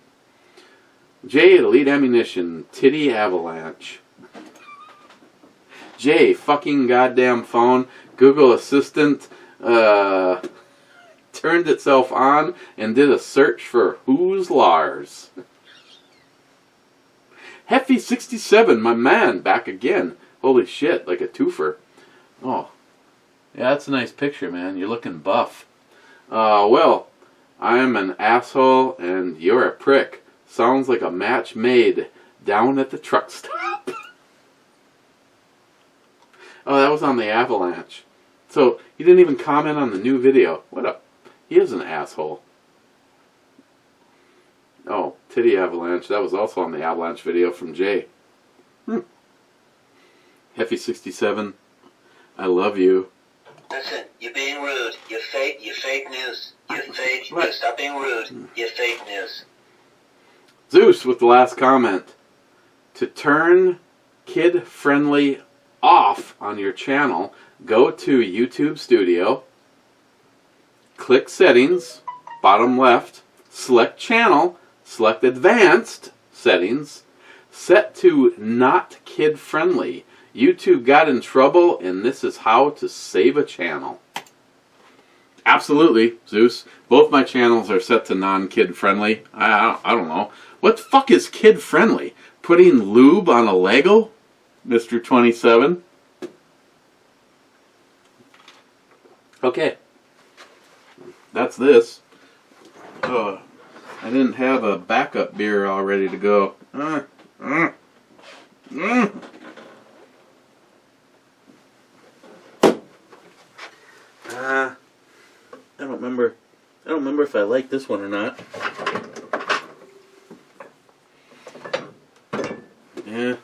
S2: Jay, Elite Ammunition, Titty Avalanche. Jay, fucking goddamn phone, Google Assistant turned itself on and did a search for who's Lars. Heffy67, my man, back again. Holy shit, like a twofer. Oh, yeah, that's a nice picture, man. You're looking buff. Well, I'm an asshole and you're a prick. Sounds like a match made down at the truck stop. Oh, that was on the Avalanche. So, he didn't even comment on the new video. What up? He is an asshole. Oh, Titty Avalanche. That was also on the Avalanche video from Jay. Heffy67, I love you.
S4: Listen, you're being rude. You're fake news. You're fake.
S2: What?
S4: Stop being rude. You're fake news.
S2: Zeus with the last comment. To turn kid-friendly off on your channel, go to YouTube Studio, click Settings, bottom left, select Channel, select Advanced Settings, set to Not Kid Friendly. YouTube got in trouble and this is how to save a channel. Absolutely, Zeus. Both my channels are set to non-kid friendly. I don't know. What the fuck is kid friendly? Putting lube on a Lego? Mr. 27? Okay. That's this. I didn't have a backup beer all ready to go. I don't remember if I like this one or not. Yeah.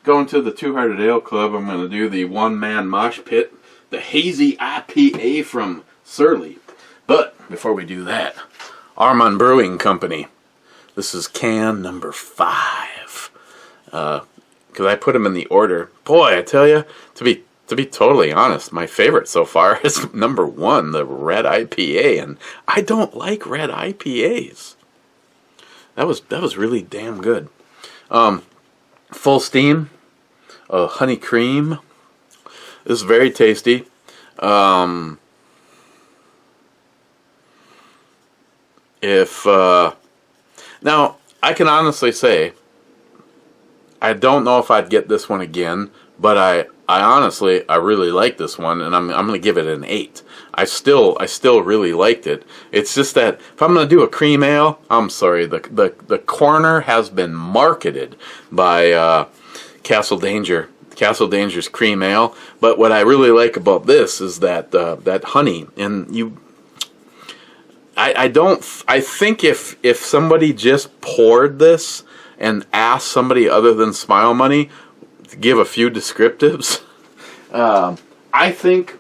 S2: Going to the Two-Hearted Ale Club, I'm going to do the one-man mosh pit, the hazy IPA from Surly. But before we do that, Armory Brewing Company. This is can number 5. Because I put them in the order. Boy, I tell you, to be totally honest, my favorite so far is number 1, the red IPA, and I don't like red IPAs. That was really damn good. Full Steam, honey cream. This is very tasty. Now I can honestly say I don't know if I'd get this one again, but I really like this one, and I'm going to give it an 8. I still really liked it. It's just that if I'm going to do a cream ale, I'm sorry, the corner has been marketed by Castle Danger's cream ale. But what I really like about this is that that honey, and I think if somebody just poured this and asked somebody other than Smile Money to give a few descriptives, I think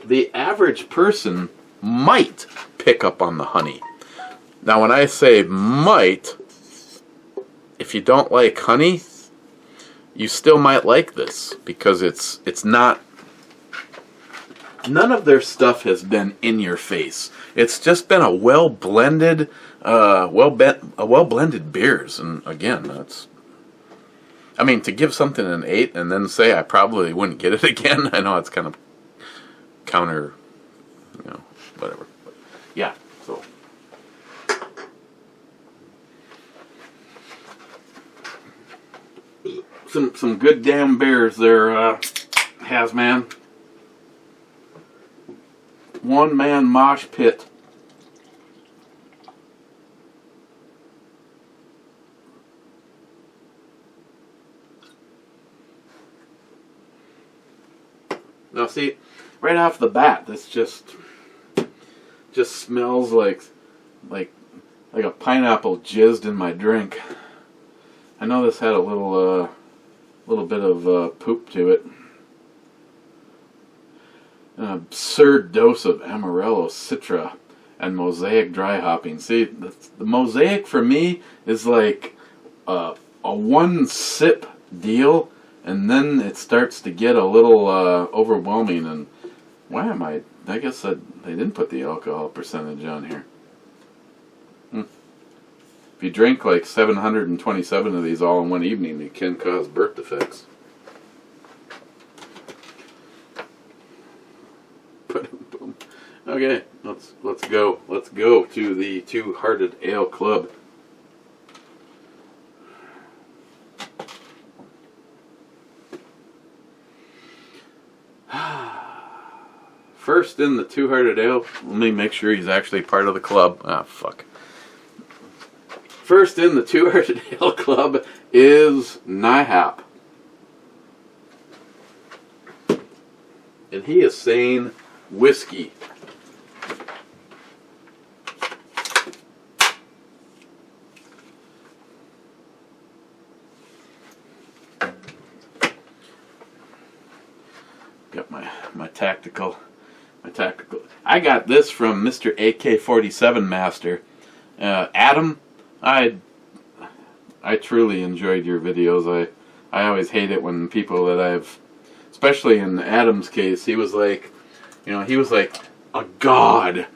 S2: the average person might pick up on the honey. Now, when I say might, if you don't like honey, you still might like this, because it's not. None of their stuff has been in your face. It's just been a well blended beers, and again, that's. I mean, to give something an 8 and then say I probably wouldn't get it again, I know it's kind of counter, whatever. But yeah, so. Some good damn beers there, Hazman. One man mosh pit. Now see, right off the bat, this just smells like a pineapple jizzed in my drink. I know this had a little bit of poop to it. An absurd dose of Amarillo, Citra, and Mosaic dry hopping. See, the Mosaic for me is like a one sip deal, and then it starts to get a little overwhelming. And why am I guess they didn't put the alcohol percentage on here. If you drink like 727 of these all in one evening, it can cause birth defects. Okay, let's go. Let's go to the Two-Hearted Ale Club. First in the Two-Hearted Ale, let me make sure he's actually part of the club. Ah, fuck. First in the Two-Hearted Ale Club is NIHAP. And he is saying whiskey. Got my tactical. I got this from Mr. AK-47 Master. Adam, I truly enjoyed your videos. I always hate it when people that I've, especially in Adam's case, he was like a god.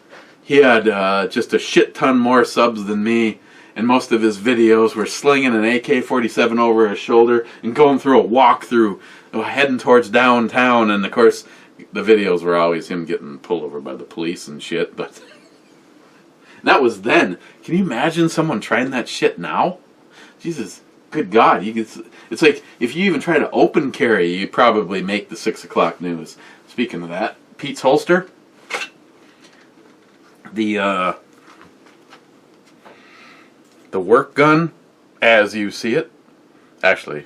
S2: He had just a shit ton more subs than me, and most of his videos were slinging an AK-47 over his shoulder and going through a walkthrough, heading towards downtown, and of course the videos were always him getting pulled over by the police and shit, but that was then. Can you imagine someone trying that shit now? Jesus, good God. It's like, if you even try to open carry, you probably make the 6 o'clock news. Speaking of that, Pete's holster. The work gun, as you see it. Actually,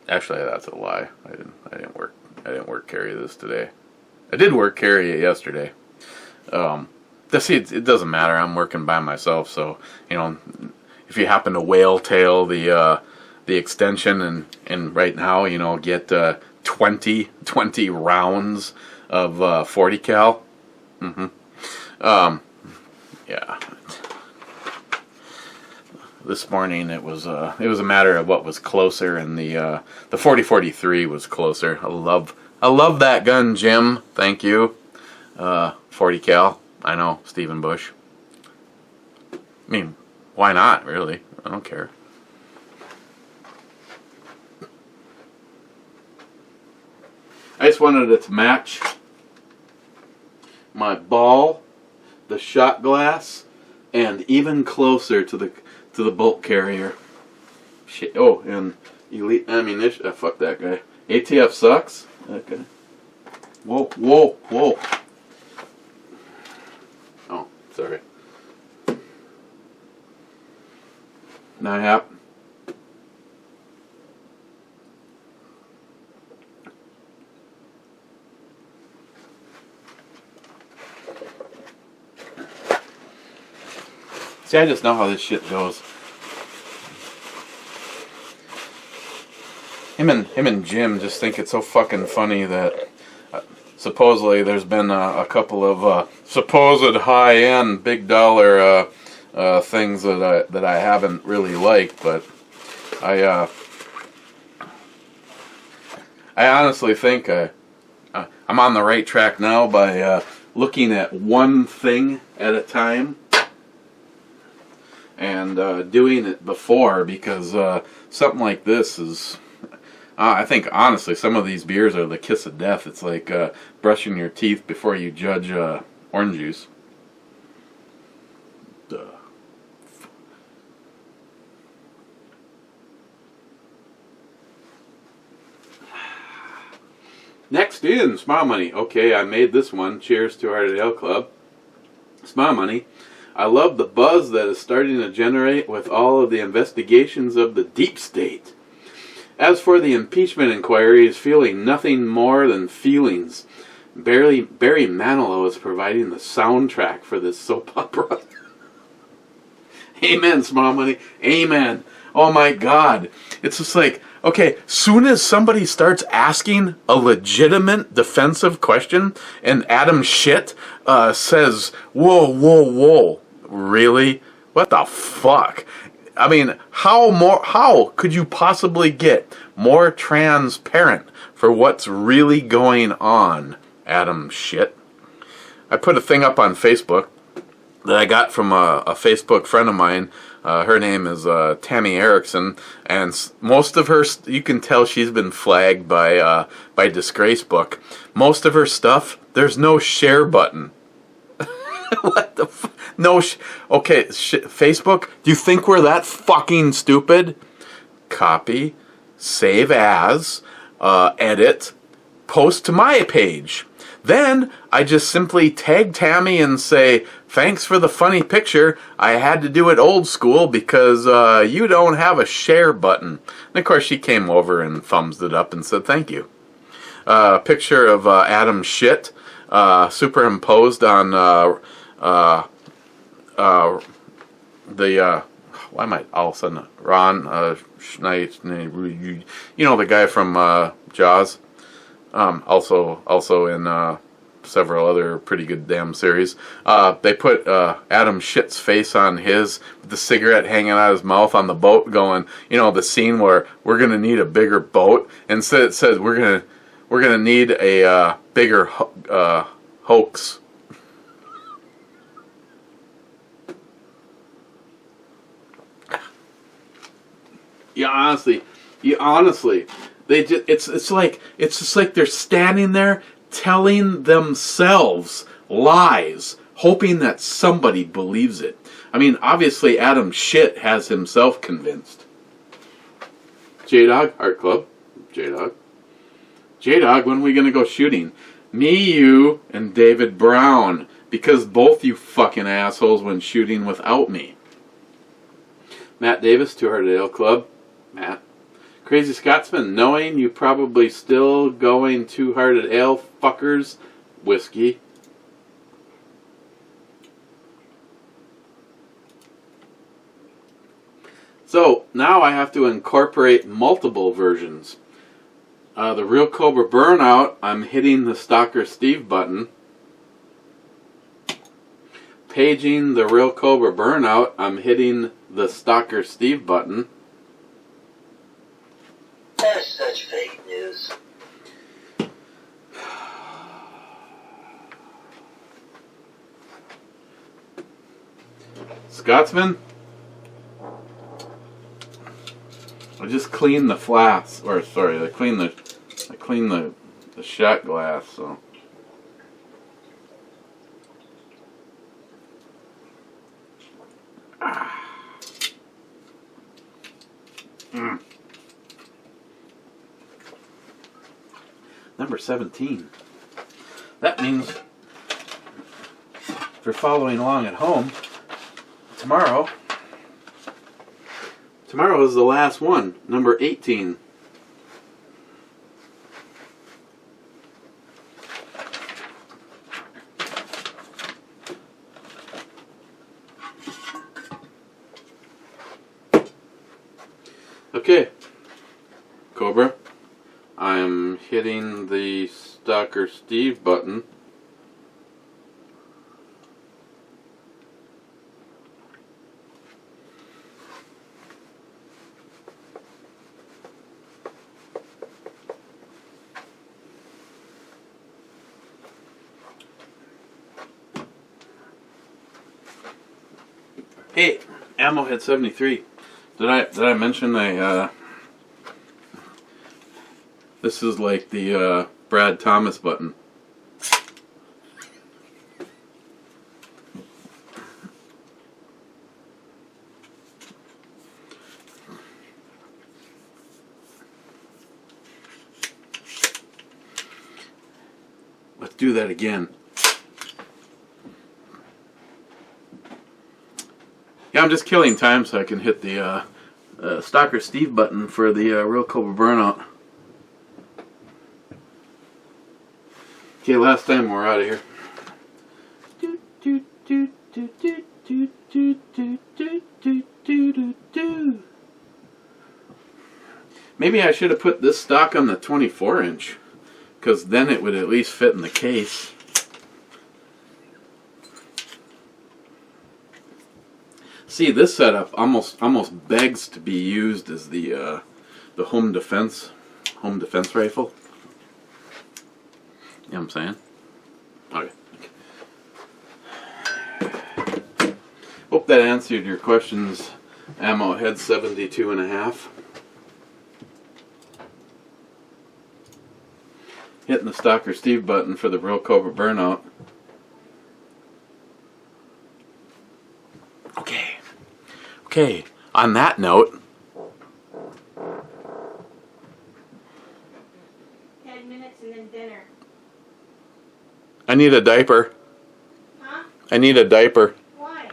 S2: that's a lie. I didn't work carry this today. I did work carry it yesterday. See, it doesn't matter. I'm working by myself, so if you happen to whale tail the extension and right now get 20 rounds of 40 cal. Yeah. This morning it was a matter of what was closer, and the 4043 was closer. I love that gun, Jim. Thank you. 40 cal. I know, Stephen Bush. I mean, why not, really? I don't care. I just wanted it to match my ball, the shot glass, and even closer to the bolt carrier. Shit. Oh, and Elite ammunition. Fuck that guy. ATF sucks. Okay. Whoa, whoa, whoa. Oh, sorry. NIHAP. See, I just know how this shit goes. Him and Jim just think it's so fucking funny that supposedly there's been a couple of supposed high-end, big dollar things that I haven't really liked, but I honestly think I'm on the right track now by looking at one thing at a time and doing it before, because something like this is, I think honestly some of these beers are the kiss of death. It's like brushing your teeth before you judge orange juice. Duh. Next in, Smile Money. Okay, I made this one. Cheers to Hearted Ale Club. Smile Money. I love the buzz that is starting to generate with all of the investigations of the deep state. As for the impeachment inquiry, is feeling nothing more than feelings. Barry Manilow is providing the soundtrack for this soap opera. Amen, Small Money. Amen. Oh my God. It's just like, okay, soon as somebody starts asking a legitimate defensive question and Adam Shit says, whoa, whoa, whoa, really? What the fuck? I mean, how could you possibly get more transparent for what's really going on, Adam Shit? I put a thing up on Facebook that I got from a Facebook friend of mine. Her name is Tammy Erickson, and most of her, you can tell she's been flagged by Disgrace Book. Most of her stuff, there's no share button. What the no okay, Facebook, do you think we're that fucking stupid? Copy, save as, edit, post to my page. Then I just simply tag Tammy and say, thanks for the funny picture. I had to do it old school because you don't have a share button. And of course she came over and thumbs it up and said thank you. Picture of Adam Shit superimposed on why am I all of a sudden Ron Schneid, you know, the guy from Jaws, also in several other pretty good damn series. They put Adam Shit's face on his, with the cigarette hanging out of his mouth on the boat, going, you know, the scene where we're gonna need a bigger boat, and so it says we're gonna need a bigger hoax. You honestly, they just, it's just like they're standing there telling themselves lies, hoping that somebody believes it. I mean, obviously Adam Shit has himself convinced. J-Dog, Art Club. J-Dog. J-Dog, when are we gonna go shooting? Me, you, and David Brown. Because both you fucking assholes went shooting without me. Matt Davis, Two Hearted Ale Club. Matt. Crazy Scotsman, knowing you probably still going Two Hearted Ale fuckers. Whiskey. So, now I have to incorporate multiple versions. The Real Cobra Burnout, I'm hitting the Stalker Steve button. Paging the Real Cobra Burnout, I'm hitting the Stalker Steve button.
S4: That's such fake news.
S2: Scotsman, I just cleaned the flask, or sorry, I cleaned the shot glass, so. number 17. That means, if you're following along at home, tomorrow is the last one, number 18. Okay, Cobra, I'm hitting the Stalker Steve button. Hey, Ammo Head 73. Did I mention this is like the Brad Thomas button. Let's do that again. Yeah, I'm just killing time so I can hit the Stalker Steve button for the Real Cobra Burnout. Okay, last time we're out of here. Maybe I should have put this stock on the 24-inch, because then it would at least fit in the case. See, this setup almost begs to be used as the home defense rifle. You know what I'm saying? Okay. Hope that answered your questions, Ammo Head 72.5. Hitting the Stalker Steve button for the Real Cobra Burnout. Okay, on that note,
S3: 10 minutes and then dinner.
S2: I need a diaper.
S3: Huh?
S2: I need a diaper.
S3: Why?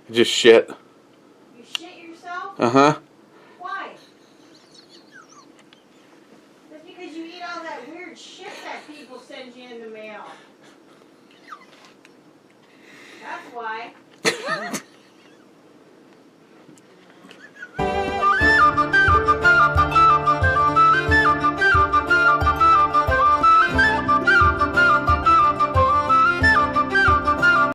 S2: I just shit.
S3: You shit yourself?
S2: Uh-huh.
S3: Why? That's because you eat all that weird shit that people send you in the mail. That's why.